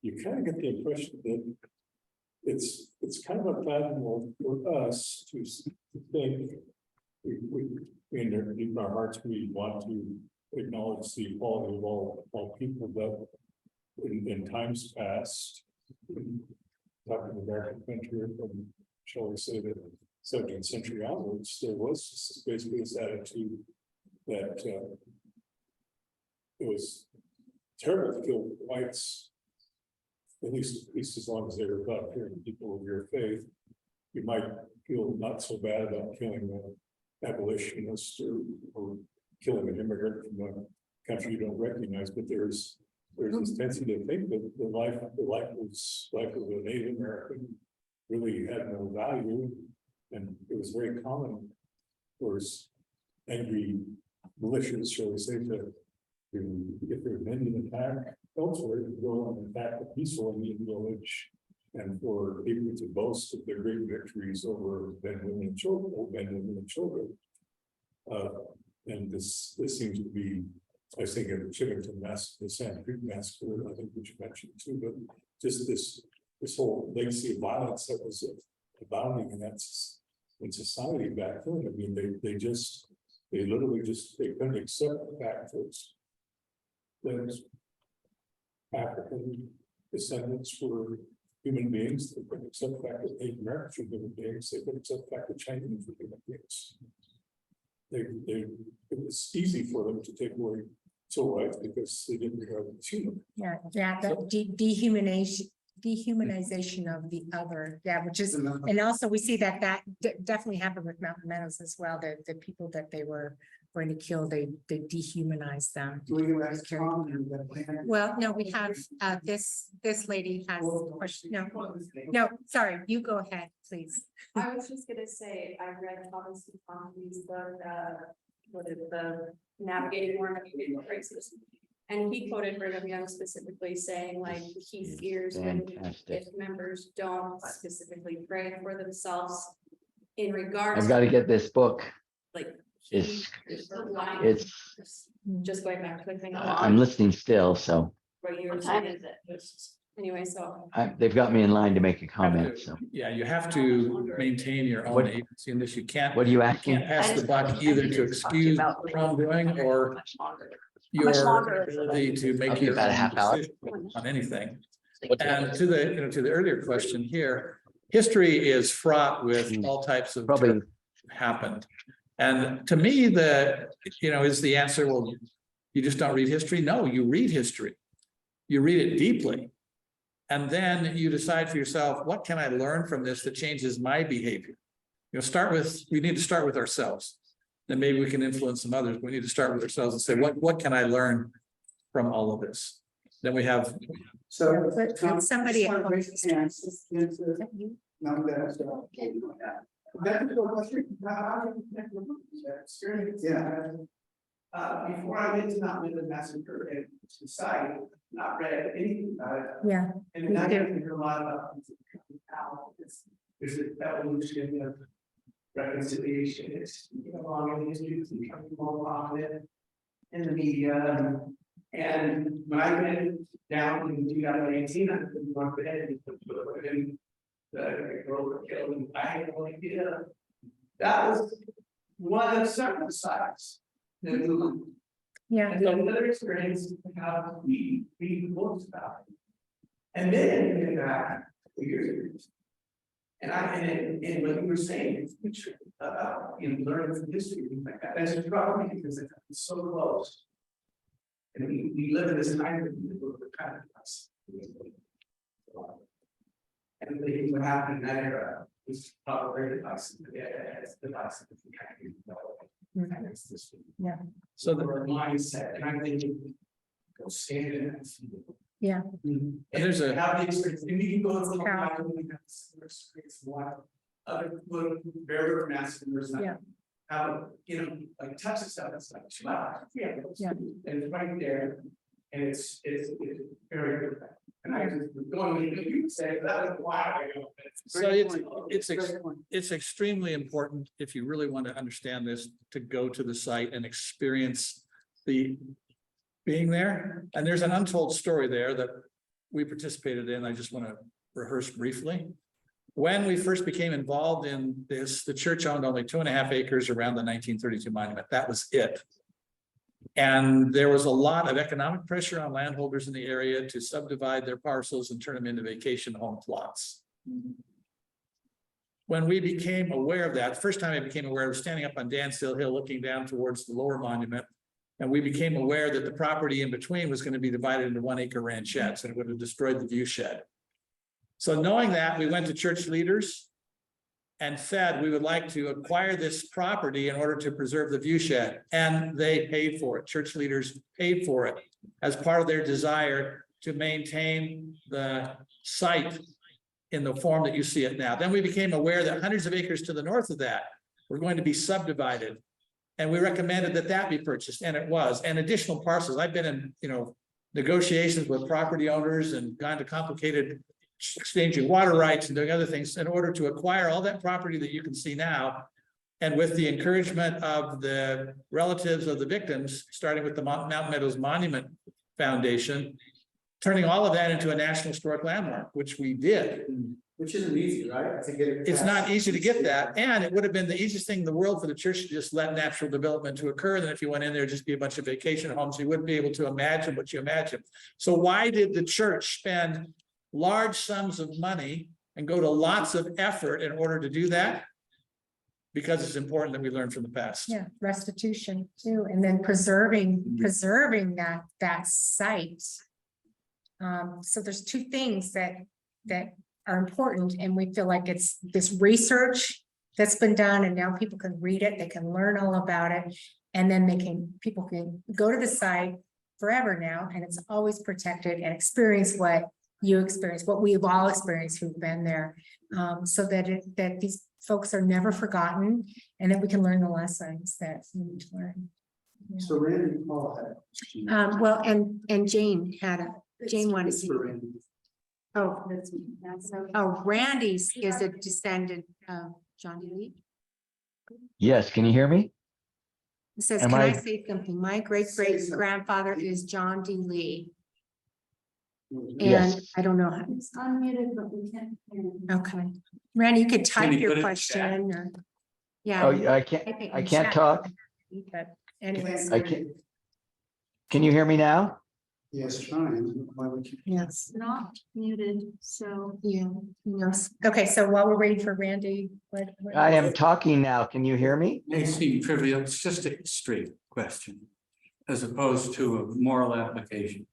You kind of get the impression that it's kind of unfathomable for us to think in our hearts we want to acknowledge the equality of all people, but in times past, talking American country from, shall we say, the 17th century onwards, there was basically this attitude that it was terrible to kill whites, at least as long as they were God fearing people of your faith. You might feel not so bad about killing an abolitionist or killing an immigrant from a country you don't recognize, but there's this tendency to think that the life of a Native American really had no value, and it was very common for angry militias, shall we say, to if there's an Indian attack elsewhere, to go and attack a peaceful Indian village, and for people to boast of their great victories over men, women, and children. And this seems to be, I think, a Chivington massacre, the Sand Creek massacre, I think which you mentioned too, but just this whole legacy of violence that was abounding in society back then. I mean, they literally couldn't accept the fact that African descendants were human beings. They couldn't accept the fact that Native Americans were human beings. They couldn't accept the fact that Chinese were human beings. It was easy for them to take away civil rights because they didn't regard them as human. Yeah, that dehumanization of the other, yeah, which is, and also we see that definitely happened with Mountain Meadows as well. The people that they were going to kill, they dehumanized them. Well, no, we have this lady has a question. No, sorry, you go ahead, please. I was just gonna say, I read Thomas Conley's book, what is the Navigating Mormon Crisis. And he quoted Brigham Young specifically saying, like, he fears when if members don't specifically pray for themselves in regards. I've got to get this book. Like. It's Just going back to the thing. I'm listening still, so What you were saying is that anyway, so. They've got me in line to make a Have comment, to- so Yeah, you have to maintain your own What- agency in this. You can't, what are you you asking? can't pass the buck either to excuse wrongdoing or your ability to make Okay, your about a own half hour. decision on anything. And to the, to the earlier question here, history is fraught with all types of Probably. happened. And to me, is the answer, well, you just don't read history? No, you read history. You read it deeply. And then you decide for yourself, what can I learn from this that changes my behavior? We need to start with ourselves. Then maybe we can influence some others. We need to start with ourselves and say, what can I learn from all of this? Then we have. So. But Tom, somebody- just wanna raise your hands into- No, that's all. Yeah. Before I went to Mountain Meadows Massacre and to site, not read anything about it. Yeah, And Me then I too. didn't hear a lot about how there's an evolution of reconciliation. It's along in history, it's becoming more prominent in the media. And when I went down in 2018, I couldn't walk ahead and the girl were killed, and I had no idea. That was one of several sides. yeah. And then another experience, how we books about it. And then we came back 2 years ago. And what you were saying, it's true about, learning from history, things like that. That's probably because it's so close. And we live in this time of the kind of us. And the things that happened in that era was probably divisive. It's divisive. And it's this. Yeah. So Or mindset, and I'm thinking, go stand in it. Yeah. And there's a- Have the experience, and you can go to the Yeah. back and we have similar experience, what other very massacres. Yeah. How, like touch stuff, it's like, wow, yeah. Yeah. And it's right there, and it's very good. And I was going, you say, that was a while ago. So it's extremely important, if you really want to understand this, to go to the site and experience the being there. And there's an untold story there that we participated in. I just want to rehearse briefly. When we first became involved in this, the church owned only 2.5 acres around the 1932 monument. That was it. And there was a lot of economic pressure on landholders in the area to subdivide their parcels and turn them into vacation home plots. When we became aware of that, first time I became aware, I was standing up on Dansdale Hill looking down towards the lower monument. And we became aware that the property in between was going to be divided into 1-acre ranchettes and it would have destroyed the view shed. So knowing that, we went to church leaders and said, we would like to acquire this property in order to preserve the view shed. And they paid for it. Church leaders paid for it as part of their desire to maintain the site in the form that you see it now. Then we became aware that hundreds of acres to the north of that were going to be subdivided. And we recommended that that be purchased, and it was, and additional parcels. I've been in, negotiations with property owners and gone to complicated exchanging water rights and doing other things in order to acquire all that property that you can see now. And with the encouragement of the relatives of the victims, starting with the Mountain Meadows Monument Foundation, turning all of that into a National Historic Landmark, which we did. Which isn't easy, right? To get it. It's not easy to get that, and it would have been the easiest thing in the world for the church to just let natural development to occur. Then if you went in there, just be a bunch of vacation homes, you wouldn't be able to imagine what you imagine. So why did the church spend large sums of money and go to lots of effort in order to do that? Because it's important that we learn from the past. Yeah, restitution too, and then preserving that site. So there's two things that are important, and we feel like it's this research that's been done, and now people can read it, they can learn all about it, and then people can go to the site forever now, and it's always protected, and experience what you experience, what we've all experienced who've been there, so that these folks are never forgotten, and that we can learn the lessons that we need to learn. Yeah. So Randy Paul had. Well, and Jane wanted It's to. for Randy. Randy's is a descendant of John D. Lee. Yes, can you hear me? It says, Am can I I- say something? My great grandfather is John D. Lee. And Yes. I don't know how. It's unmuted, but we can't hear him. Okay, Randy, you could type you your put it in question or. Yeah. Oh, I can't, type it I in can't chat, talk. But anyways, I can't. Can you hear me now? Yes, trying. Why would you? yes, Not muted, so. yeah, yes. Okay, so while we're waiting for Randy, what? I am talking now. Can you hear me? May seem trivial, it's just a straight question, as opposed to a moral application.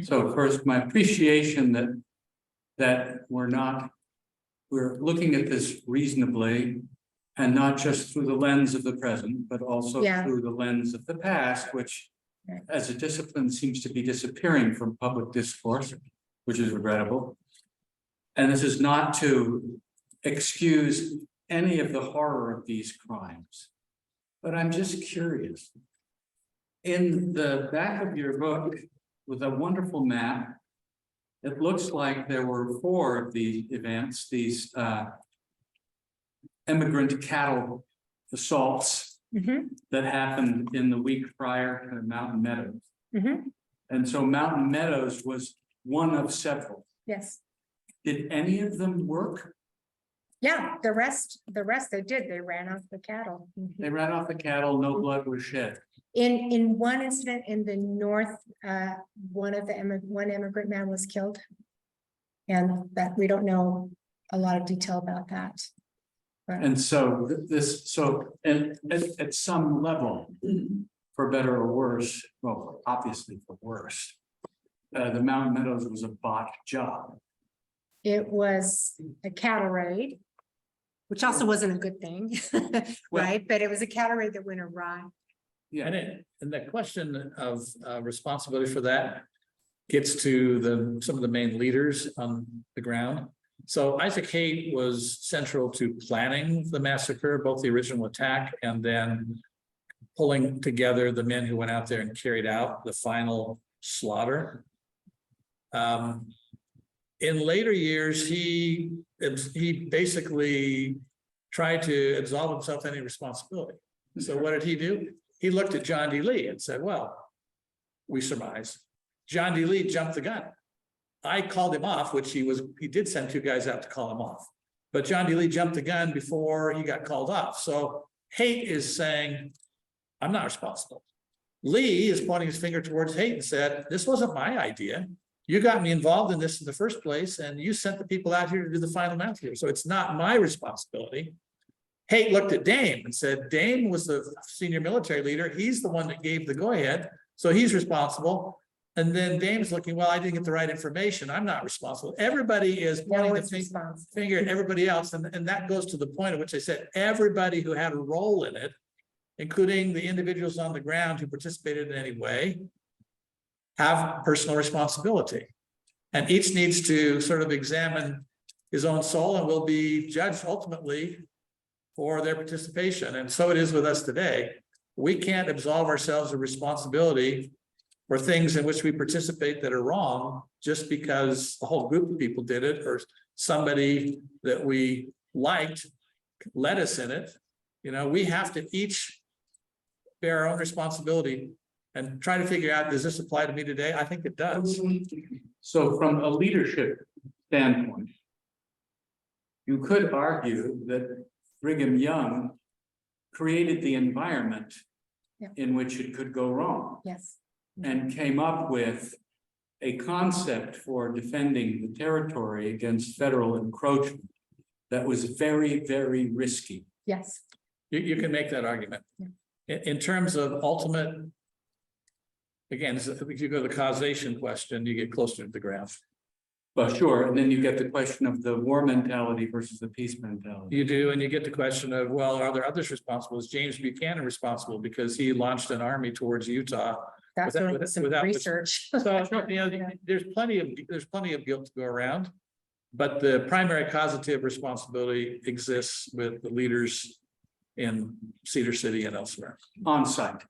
So first, my appreciation that we're looking at this reasonably. And not just through the lens of the present, but also Yeah. through the lens of the past, which Right. as a discipline seems to be disappearing from public discourse, which is regrettable. And this is not to excuse any of the horror of these crimes. But I'm just curious. In the back of your book, with a wonderful map, it looks like there were 4 of these events, these immigrant cattle assaults Mhm, that happened in the week prior to Mountain Meadows. mhm, And so Mountain Meadows was one of several. yes, Did any of them work? yeah, the rest they did, they ran off the cattle. Mhm. They ran off the cattle, no blood was shed. In one incident in the north, one immigrant man was killed. And that we don't know a lot of detail about that. But And so and at some level, for better or worse, well, obviously for worse, the Mountain Meadows was a botched job. it was a cattle raid, which also wasn't a good thing, right? But it was a cattle raid that went awry. Yeah, And the question of responsibility for that gets to some of the main leaders on the ground. So Isaac Haight was central to planning the massacre, both the original attack and then pulling together the men who went out there and carried out the final slaughter. In later years, he basically tried to absolve himself of any responsibility. So what did he do? He looked at John D. Lee and said, well, we surmise John D. Lee jumped the gun. I called him off, which he did send 2 guys out to call him off. But John D. Lee jumped the gun before he got called off. So Haight is saying, I'm not responsible. Lee is pointing his finger towards Haight and said, this wasn't my idea. You got me involved in this in the first place, and you sent the people out here to do the final math here. So it's not my responsibility. Haight looked at Dame and said, Dame was the senior military leader. He's the one that gave the go-ahead. So he's responsible. And then Dame's looking, well, I didn't get the right information. I'm not responsible. Everybody is pointing the finger at everybody else. And that goes to the point at which I said, everybody who had a role in it, including the individuals on the ground who participated in any way, have personal responsibility. And each needs to sort of examine his own soul and will be judged ultimately for their participation. And so it is with us today. We can't absolve ourselves of responsibility for things in which we participate that are wrong, just because a whole group of people did it, or somebody that we liked led us in it. You know, we have to each bear our own responsibility and try to figure out, does this apply to me today? I think it does. So from a leadership standpoint, you could argue that Brigham Young created the environment in which it could go wrong. Yes. And came up with a concept for defending the territory against federal encroachment that was very, very risky. Yes. You can make that argument. In terms of ultimate, again, if you go to the causation question, you get closer to the ground. Well, sure, and then you get the question of the war mentality versus the peace mentality. You do, and you get the question of, well, are there others responsible? Is James Buchanan responsible because he launched an army towards Utah? That's some research. So, you know, there's plenty of guilt to go around, but the primary causative responsibility exists with the leaders in Cedar City and elsewhere. On site.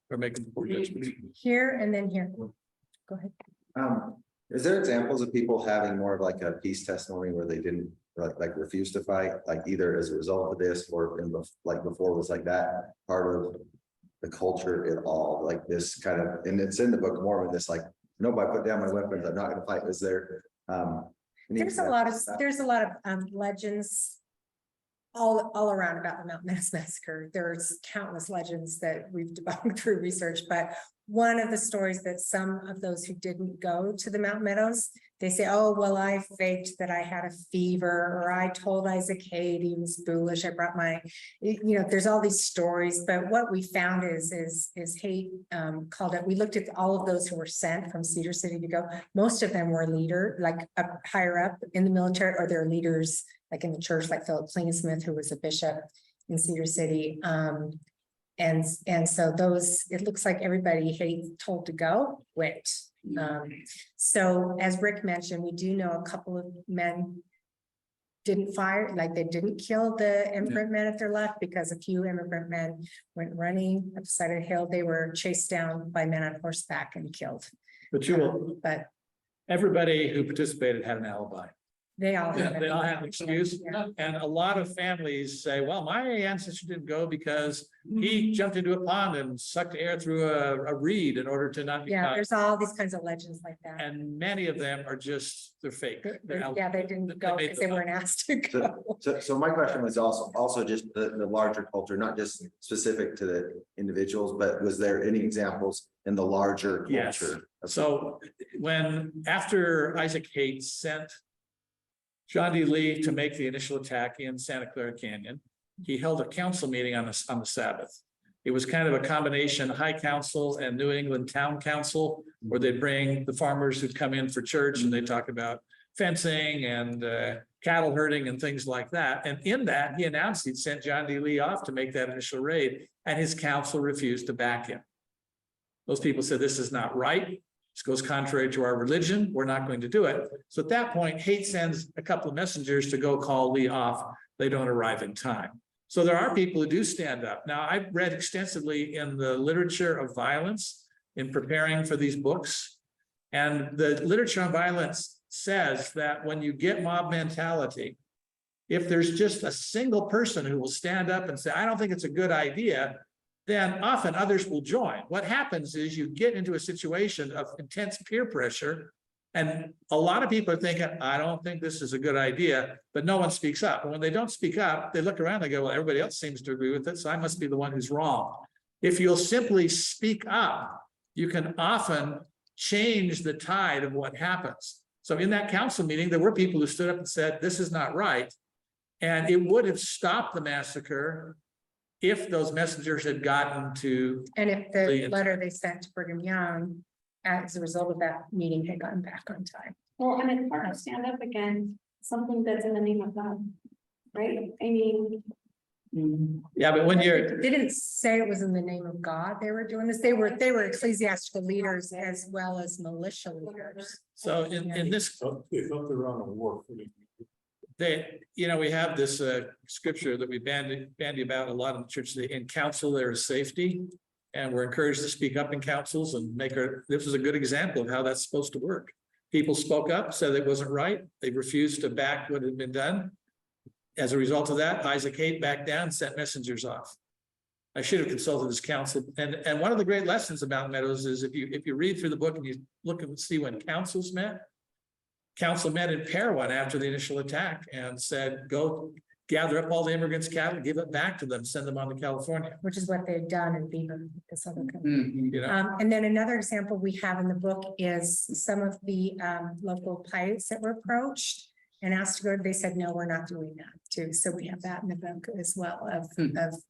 We're making poor judgments. Here and then here. Go ahead. Is there examples of people having more of like a peace testimony where they didn't like refuse to fight, like either as a result of this or in the like before was like that part of the culture at all, like this kind of, and it's in the Book of Mormon, this like nope, I put down my weapons, I'm not gonna fight. Is there, any There's a lot of, examples legends all around about the Mountain Meadows Massacre. There's countless legends that we've debunked through research, but one of the stories that some of those who didn't go to the Mountain Meadows, they say, oh, well, I faked that I had a fever, or I told Isaac Hayes he was foolish. I brought my, there's all these stories, but what we found is Hayes called it. We looked at all of those who were sent from Cedar City to go. Most of them were up higher up in the military, or they're leaders like in the church, like Philip Klingsmith, who was a bishop in Cedar City. And so those, it looks like everybody Hayes told to go went. So as Rick mentioned, we do know a couple of men didn't fire, like they didn't kill the immigrant men at their left, because a few immigrant men went running up the side of the hill. They were chased down by men on horseback and killed. But everybody who participated had an alibi. They all have They all have an excuse. Yeah. And a lot of families say, well, my ancestor didn't go because he jumped into a pond and sucked air through a reed in order to not be Yeah, caught. there's all these kinds of legends like that. And many of them are just, they're fake. Yeah, they didn't go because they weren't asked to go. So my question was also just the larger culture, not just specific to the individuals, but was there any examples in the larger Yes. culture? So after Isaac Hayes sent John D. Lee to make the initial attack in Santa Clara Canyon, he held a council meeting on the Sabbath. It was kind of a combination, High Council and New England Town Council, where they'd bring the farmers who'd come in for church and they talk about fencing and cattle herding and things like that. And in that, he announced he'd sent John D. Lee off to make that initial raid, and his council refused to back him. Those people said, this is not right. This goes contrary to our religion. We're not going to do it. So at that point, Haight sends a couple of messengers to go call Lee off. They don't arrive in time. So there are people who do stand up. Now, I've read extensively in the literature of violence in preparing for these books. And the literature on violence says that when you get mob mentality, if there's just a single person who will stand up and say, I don't think it's a good idea, then often others will join. What happens is you get into a situation of intense peer pressure, and a lot of people are thinking, I don't think this is a good idea, but no one speaks up. And when they don't speak up, they look around, they go, well, everybody else seems to agree with it, so I must be the one who's wrong. If you'll simply speak up, you can often change the tide of what happens. So in that council meeting, there were people who stood up and said, this is not right. And it would have stopped the massacre if those messengers had gotten to. And if the letter they sent to Brigham Young as a result of that meeting had gotten back on time. Well, and it's hard to stand up against something that's in the name of God, right? I mean. Yeah, but when you're. They didn't say it was in the name of God they were doing this. They were ecclesiastical leaders as well as militia leaders. So in this. They thought they were on a war footing. We have this scripture that we bandy about a lot in the church. In council, there is safety. And we're encouraged to speak up in councils and this is a good example of how that's supposed to work. People spoke up, said it wasn't right. They refused to back what had been done. As a result of that, Isaac Hayes backed down, sent messengers off. I should have consulted his council. And one of the great lessons about Meadows is if you read through the book and you look and see when councils met in Parowan after the initial attack and said, go gather up all the immigrants' cattle, give it back to them, send them on to California. Which is what they've done in Beaver, this other country. Mm-hmm. And then another example we have in the book is some of the local pirates that were approached and asked to go. They said, no, we're not doing that too. So we have that in the book as well of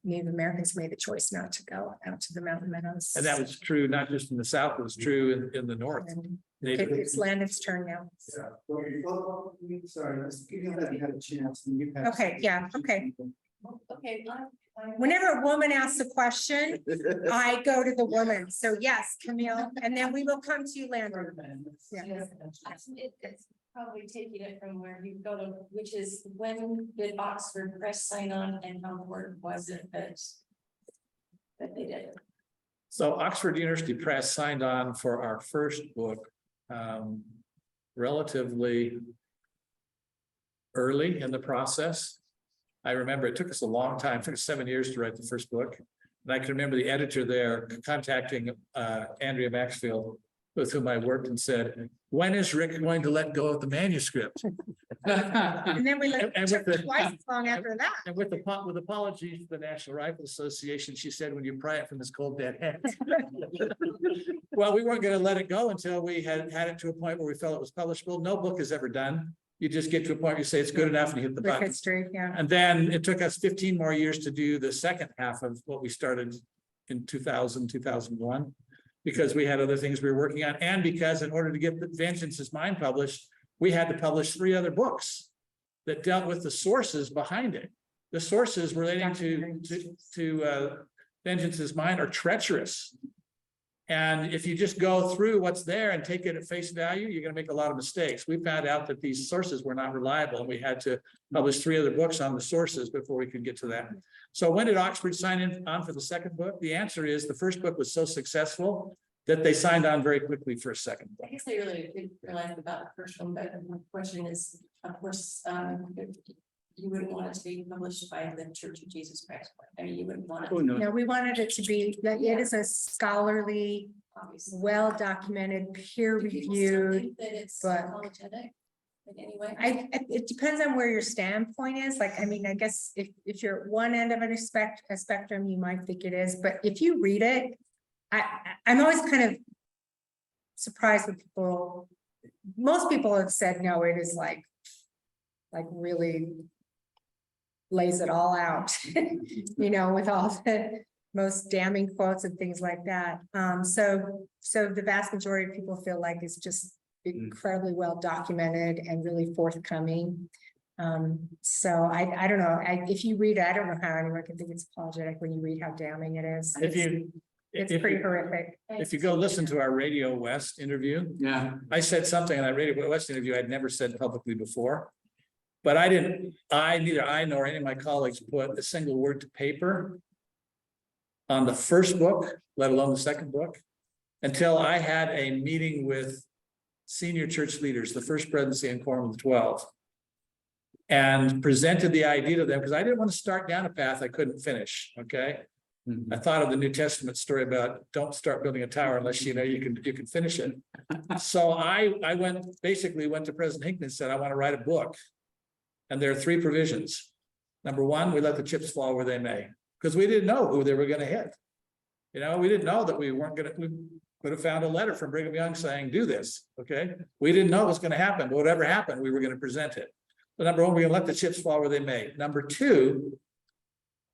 Native Americans who made the choice not to go out to the Mountain Meadows. And that was true, not just in the South, it was true in the North. And it's Landon's turn now. Sorry, let's give you a chance. Okay, yeah, okay. Okay. Whenever a woman asks a question, I go to the woman. So yes, Camille, and then we will come to you, Landon. Yeah. It's probably taking it from where you go to, which is when did Oxford Press sign on and how important was it that they did? So Oxford University Press signed on for our first book relatively early in the process. I remember it took us a long time, it took us 7 years to write the first book. And I can remember the editor there contacting Andrea Maxfield with whom I worked and said, when is Rick going to let go of the manuscript? And then we let And it with the- twice as long after that. And with apologies to the National Rifle Association, she said, when you pry it from his cold dead hand. Well, we weren't going to let it go until we had it to a point where we felt it was publishable. No book is ever done. You just get to a point where you say it's good enough and you hit the With button. history, yeah. And then it took us 15 more years to do the second half of what we started in 2000, 2001, because we had other things we were working on. And because in order to get the Vengeance is Mine published, we had to publish 3 other books that dealt with the sources behind it. The sources relating to Vengeance is Mine are treacherous. And if you just go through what's there and take it at face value, you're going to make a lot of mistakes. We found out that these sources were not reliable, and we had to publish 3 other books on the sources before we could get to that. So when did Oxford sign on for the second book? The answer is the first book was so successful that they signed on very quickly for a second book. I guess I really didn't realize about the first one, but my question is, of course, you wouldn't want it to be published by the Church of Jesus Christ. I mean, you wouldn't want it. Oh, no. No, we wanted it to be, that it is a scholarly, Obviously. well-documented, Do people still peer-reviewed. think that it's but- apologetic in any way? It depends on where your standpoint is. Like, I mean, I guess if you're at one end of a spectrum, you might think it is, but if you read it, I'm always kind of surprised when people, most people have said, no, it is like really lays it all out, you know, with all the most damning quotes and things like that. So the vast majority of people feel like it's just incredibly well documented and really forthcoming. So I don't know, if you read it, I don't know how anyone can think it's apologetic when you read how damning it is. It's pretty horrific. If you go listen to our Radio West interview, I said something in that Radio West interview I'd never said publicly before. But neither I nor any of my colleagues put a single word to paper on the first book, let alone the second book, until I had a meeting with senior church leaders, the First Presidency and Quorum of the 12, and presented the idea to them, because I didn't want to start down a path I couldn't finish, okay? I thought of the New Testament story about don't start building a tower unless you know you can finish it. So I basically went to President Hinckley and said, I want to write a book. And there are 3 provisions. Number 1, we let the chips fall where they may, because we didn't know who they were going to hit. You know, we didn't know that we could have found a letter from Brigham Young saying, do this. Okay. We didn't know it was going to happen, but whatever happened, we were going to present it. But number 1, we're going to let the chips fall where they may. Number 2,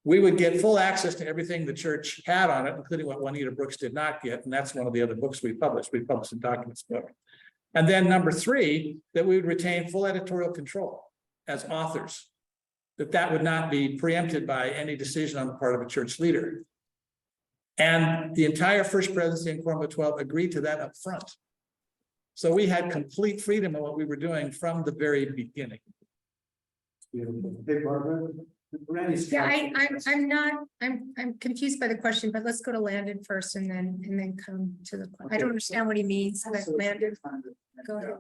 we would get full access to everything the church had on it, including what Juanita Brooks did not get. And that's one of the other books we published. We published a documents book. And then number 3, that we would retain full editorial control as authors, that would not be preempted by any decision on the part of a church leader. And the entire First Presidency and Quorum of 12 agreed to that up front. So we had complete freedom in what we were doing from the very beginning. Hey, Barbara. Randy's- Yeah, I'm confused by the question, but let's go to Landon first and then come to the, I don't understand what he means, but Landon, go ahead.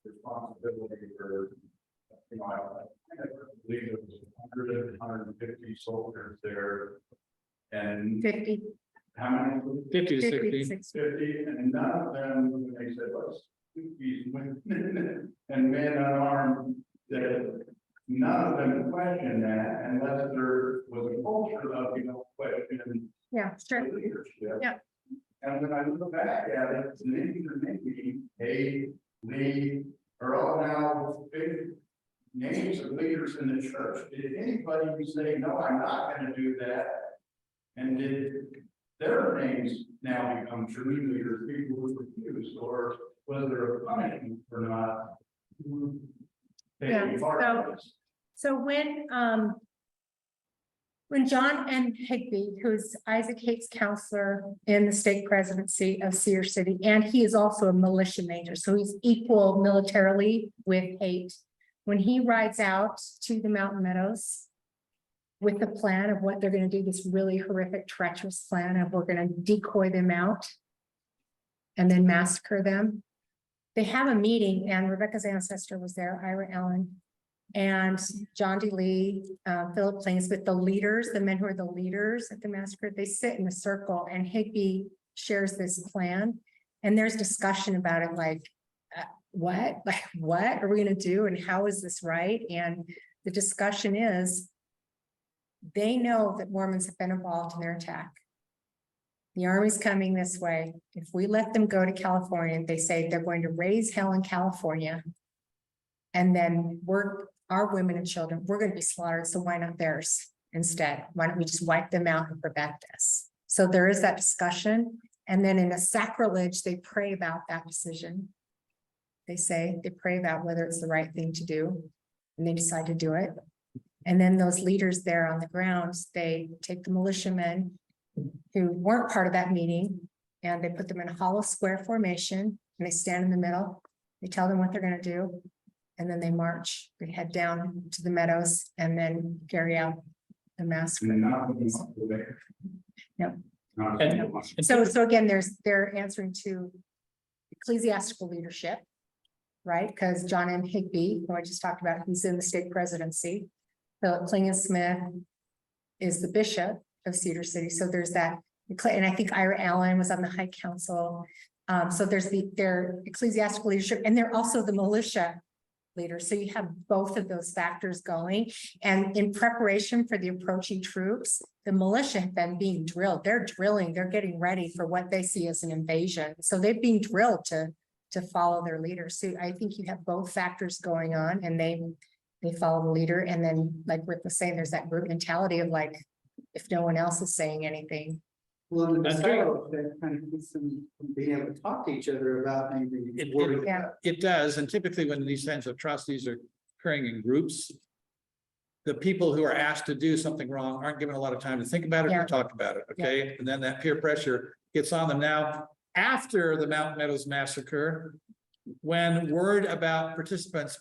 Responsibility for, you know, I believe it was 150 soldiers there. And 50. how many? 50 to 60. 60. 50, and none of them, when they said, let's shoot these women and men unarmed, that none of them questioned that unless there was a culture of, you know, question Yeah, sure. leadership. Yeah. And when I look back at it, the names are maybe A, Lee, are all now big names of leaders in the church. Did anybody say, no, I'm not going to do that? And did their names now become true leaders, people who refused, or was there a punishment for not Yeah, taking part in this? So when John M. Higby, who's Isaac Hate's counselor in the state presidency of Cedar City, and he is also a militia major, so he's equal militarily with Hate. When he rides out to the Mountain Meadows with the plan of what they're going to do, this really horrific, treacherous plan of we're going to decoy them out and then massacre them. They have a meeting, and Rebecca's ancestor was there, Ira Allen. And John D. Lee, Philip Plainsmith, the leaders, the men who are the leaders at the massacre, they sit in a circle and Higby shares this plan. And there's discussion about it, like, what, like, what are we gonna do? And how is this right? And the discussion is, they know that Mormons have been involved in their attack. The army's coming this way. If we let them go to California, they say they're going to raise hell in California. And then our women and children, we're going to be slaughtered. So why not theirs instead? Why don't we just wipe them out and prevent this? So there is that discussion. And then in a sacrilege, they pray about that decision. They pray about whether it's the right thing to do, and they decide to do it. And then those leaders there on the ground, they take the militiamen who weren't part of that meeting, and they put them in a hollow square formation, and they stand in the middle. They tell them what they're going to do, and then they march. They head down to the Meadows and then carry out the massacre. Yep. So again, they're answering to ecclesiastical leadership, right? Because John M. Higby, who I just talked about, he's in the state presidency. Philip Plainsmith is the bishop of Cedar City. So there's that, and I think Ira Allen was on the High Council. So there's their ecclesiastical leadership, and they're also the militia leaders. So you have both of those factors going. And in preparation for the approaching troops, the militia have been being drilled. They're drilling, they're getting ready for what they see as an invasion. So they've been drilled to follow their leaders. So I think you have both factors going on, and they follow the leader. And then, like Rick was saying, there's that group mentality of like, if no one else is saying anything. Well, in the style, that kind of keeps them from being able to talk to each other about anything. It does, and typically when these kinds of atrocities are occurring in groups, the people who are asked to do something wrong aren't given a lot of time to think about it or talk about it, okay? And then that peer pressure gets on them. Now, after the Mountain Meadows Massacre, when word about participants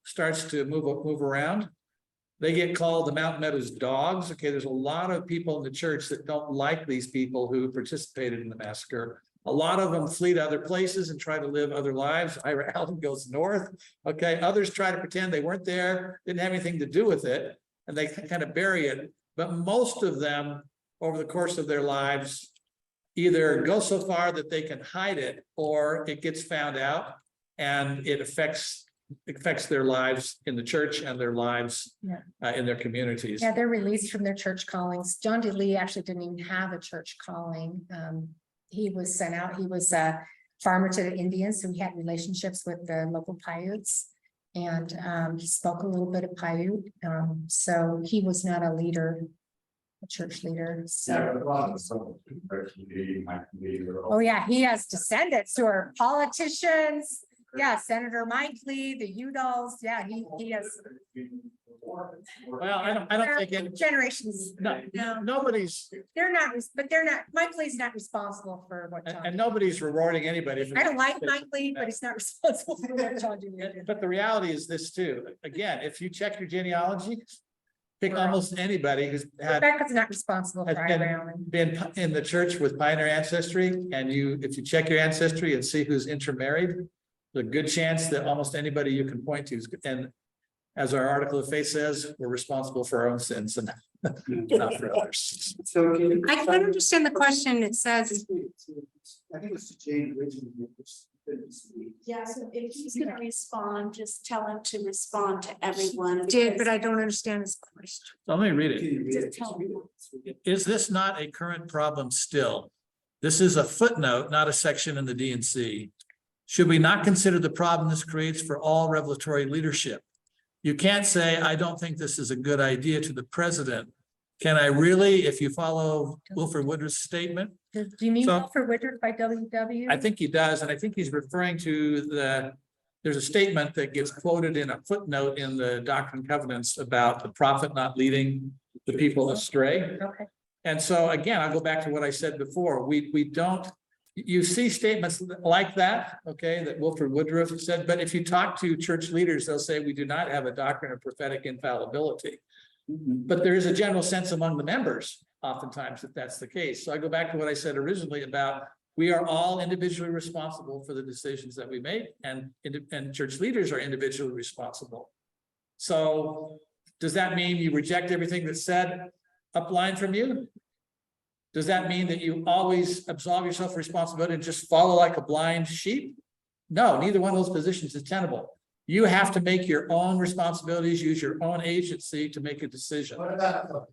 starts to move around, they get called the Mountain Meadows dogs. Okay, there's a lot of people in the church that don't like these people who participated in the massacre. A lot of them flee to other places and try to live other lives. Ira Allen goes north. Okay, others try to pretend they weren't there, didn't have anything to do with it, and they kind of bury it. But most of them, over the course of their lives, either go so far that they can hide it, or it gets found out and it affects their lives in the church and their lives in their communities. Yeah, they're released from their church callings. John D. Lee actually didn't even have a church calling. He was sent out. He was a farmer to the Indians, so he had relationships with the local Paiutes, and he spoke a little bit of Paiute. So he was not a leader, a church leader. So oh yeah, he has descendants who are politicians. Yeah, Senator Mike Lee, the Udalls. Yeah, he has. Well, I don't think any generations. No, nobody's. They're not, but they're not. Mike Lee's not responsible for what John. And nobody's rewarding anybody. I don't like Mike Lee, but he's not responsible for what John did. But the reality is this too. Again, if you check your genealogy, pick almost anybody who's had. Rebecca's not responsible for been in the church with pioneer ancestry, and if you check your ancestry and see who's intermarried, there's a good chance that almost anybody you can point to is, and as our article of faith says, we're responsible for our own sins and not for others. So I can't understand the question. It says. I think it's Jane originally. Yeah, so if he's gonna respond, just tell him to respond to everyone. Did, but I don't understand his question. So let me read it. Just tell him. Is this not a current problem still? This is a footnote, not a section in the D&C. Should we not consider the problem this creates for all revelatory leadership? You can't say, I don't think this is a good idea to the president. Can I really, if you follow Wilford Woodruff's statement? Do you mean Wilford Woodruff by WW? I think he does, and I think he's referring to there's a statement that gets quoted in a footnote in the Doctrine and Covenants about the prophet not leading the people astray. Okay. And so again, I'll go back to what I said before. We don't, you see statements like that, okay, that Wilford Woodruff said, but if you talk to church leaders, they'll say we do not have a doctrine of prophetic infallibility. But there is a general sense among the members oftentimes that that's the case. So I go back to what I said originally about we are all individually responsible for the decisions that we make, and church leaders are individually responsible So does that mean you reject everything that's said upline from you? Does that mean that you always absolve yourself of responsibility and just follow like a blind sheep? No, neither one of those positions is tenable. You have to make your own responsibilities, use your own agency to make a decision. What about?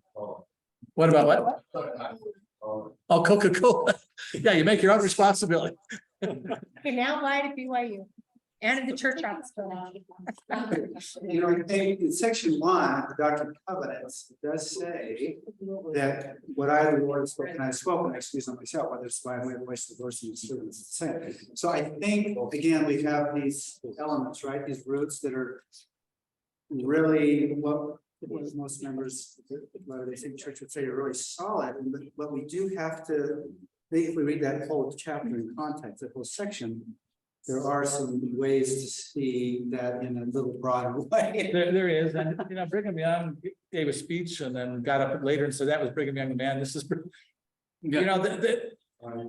What about what? Oh, Coca-Cola. Yeah, you make your own responsibility. Okay, now lied at BYU and at the church office. You know, I think in section 1, the Doctrine and Covenants, it does say that what I, the Lord, have spoken, I have spoken, I excuse myself, whether it's by my voice, the voice of the servants, the same. So I think, again, we have these elements, right, these roots that are really what most members of the Latter-day Saint Church would say are really solid, but we do have to, I think if we read that whole chapter in context, that whole section, there are some ways to see that in a little broader way. There is, and you know, Brigham Young gave a speech and then got up later and said that was Brigham Young, man, this is, you know, the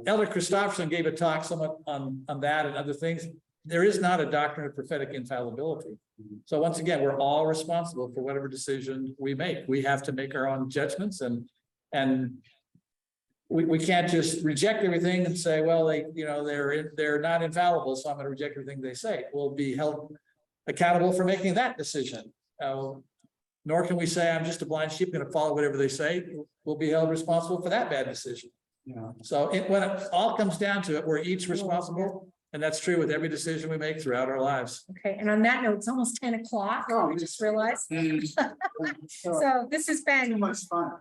Elder Christopherson gave a talk somewhat on that and other things. There is not a doctrine of prophetic infallibility. So once again, we're all responsible for whatever decision we make. We have to make our own judgments and we can't just reject everything and say, well, they're not infallible, so I'm going to reject everything they say. We'll be held accountable for making that decision. Nor can we say, I'm just a blind sheep, going to follow whatever they say. We'll be held responsible for that bad decision. Yeah. So when it all comes down to it, we're each responsible. And that's true with every decision we make throughout our lives. Okay, and on that note, it's almost 10 o'clock. Oh, I just realized. So So this has been much fun.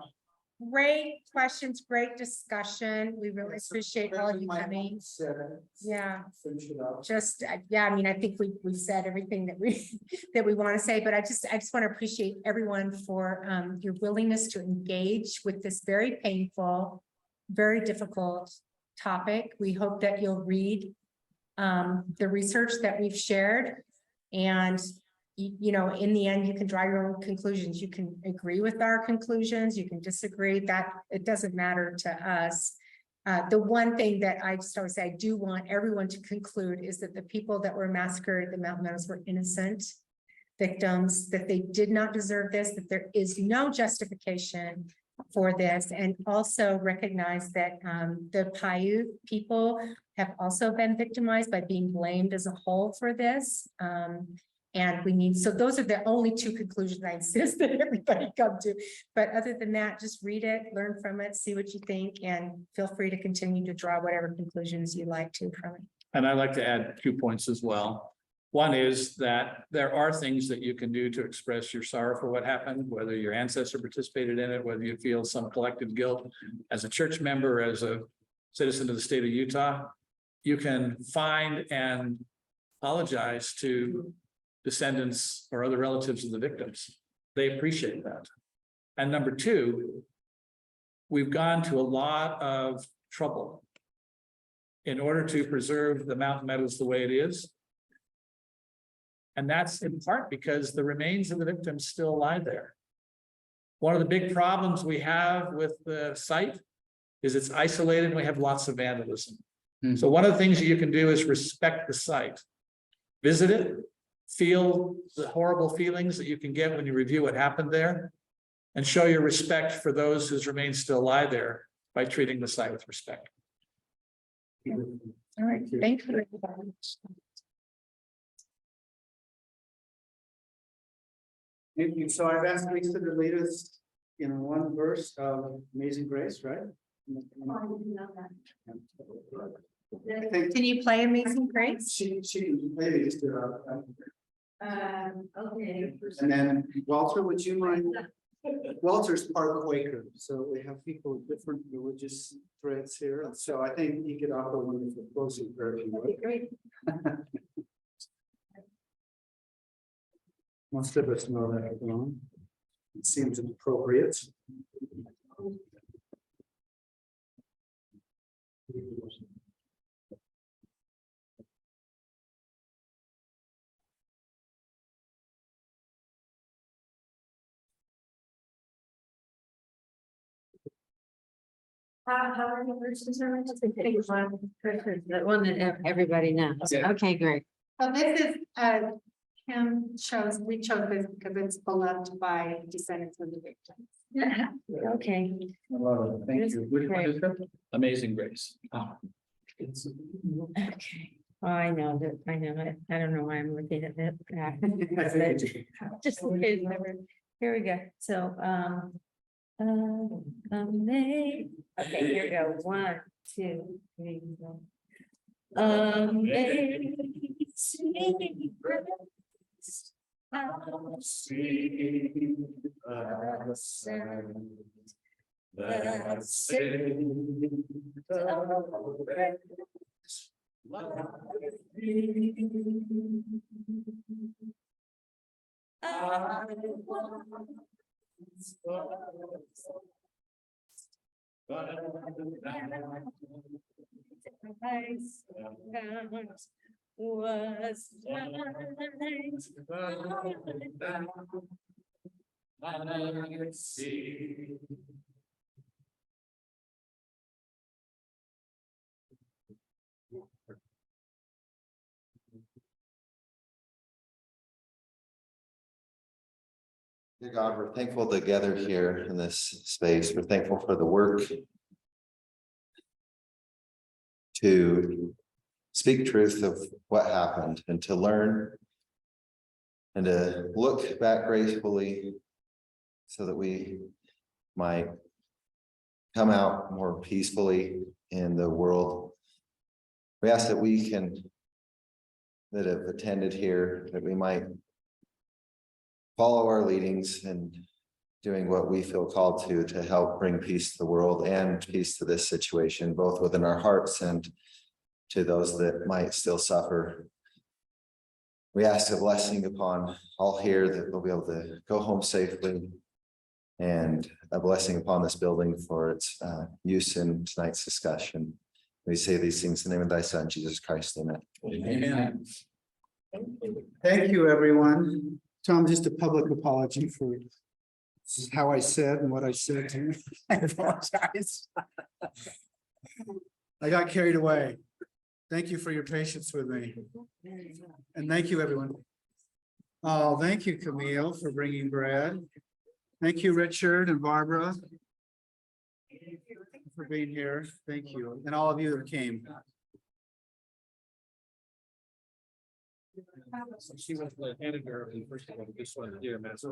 great questions, great discussion. We really appreciate all of you coming. Yeah, Finish it up. just, yeah, I mean, I think we said everything that we want to say, but I just want to appreciate everyone for your willingness to engage with this very painful, very difficult topic. We hope that you'll read the research that we've shared, and you know, in the end, you can draw your own conclusions. You can agree with our conclusions, you can disagree, that it doesn't matter to us. The one thing that I just always say I do want everyone to conclude is that the people that were massacred at the Mountain Meadows were innocent victims, that they did not deserve this, that there is no justification for this, and also recognize that the Paiute people have also been victimized by being blamed as a whole for this. And we need, so those are the only two conclusions I insist that everybody come to. But other than that, just read it, learn from it, see what you think, and feel free to continue to draw whatever conclusions you like to from it. And I'd like to add 2 points as well. One is that there are things that you can do to express your sorrow for what happened, whether your ancestor participated in it, whether you feel some collective guilt as a church member, as a citizen of the state of Utah. You can find and apologize to descendants or other relatives of the victims. They appreciate that. And number 2, we've gone to a lot of trouble in order to preserve the Mountain Meadows the way it is. And that's in part because the remains of the victims still lie there. One of the big problems we have with the site is it's isolated and we have lots of vandalism. So one of the things that you can do is respect the site. Visit it, feel the horrible feelings that you can get when you review what happened there, and show your respect for those whose remains still lie there by treating the site with respect. All right, thank you. Thank you. So I've asked Lisa to lead us in one verse of Amazing Grace, right? I think Can you play Amazing Grace? she maybe just do it. Okay. And then Walter, would you mind? Walter's part Quaker, so we have people with different religious threads here. So I think you could offer one of the closing prayer if you would. Great. Most of us know that one. It seems appropriate. How are the verses are? The one that everybody knows. Yeah. Okay, great. So this is we chose this because it's beloved by descendants of the victims. Okay. Thank you. Which one is that? Amazing Grace. Okay. Oh, I know that, I know it. I don't know why I'm looking at it. Just look at it. Here we go. So, okay, here we go. 1, 2, 3, 4. Amazing grace, how sweet the sound that saved a wretch like me. I once was Dear God, we're thankful to gather here in this space. We're thankful for the work to speak truth of what happened and to learn and to look back gracefully so that we might come out more peacefully in the world. We ask that we that have attended here, that we might follow our leadings and doing what we feel called to help bring peace to the world and peace to this situation, both within our hearts and to those that might still suffer. We ask a blessing upon all here, that we'll be able to go home safely, and a blessing upon this building for its use in tonight's discussion. We say these things in the name of thy son, Jesus Christ, amen. Amen. Thank you, everyone. Tom, just a public apology for how I said and what I said to you. I apologize. I got carried away. Thank you for your patience with me. And thank you, everyone. Oh, thank you, Camille, for bringing bread. Thank you, Richard and Barbara, for being here. Thank you. And all of you that came. She was the editor of the first one, this one here,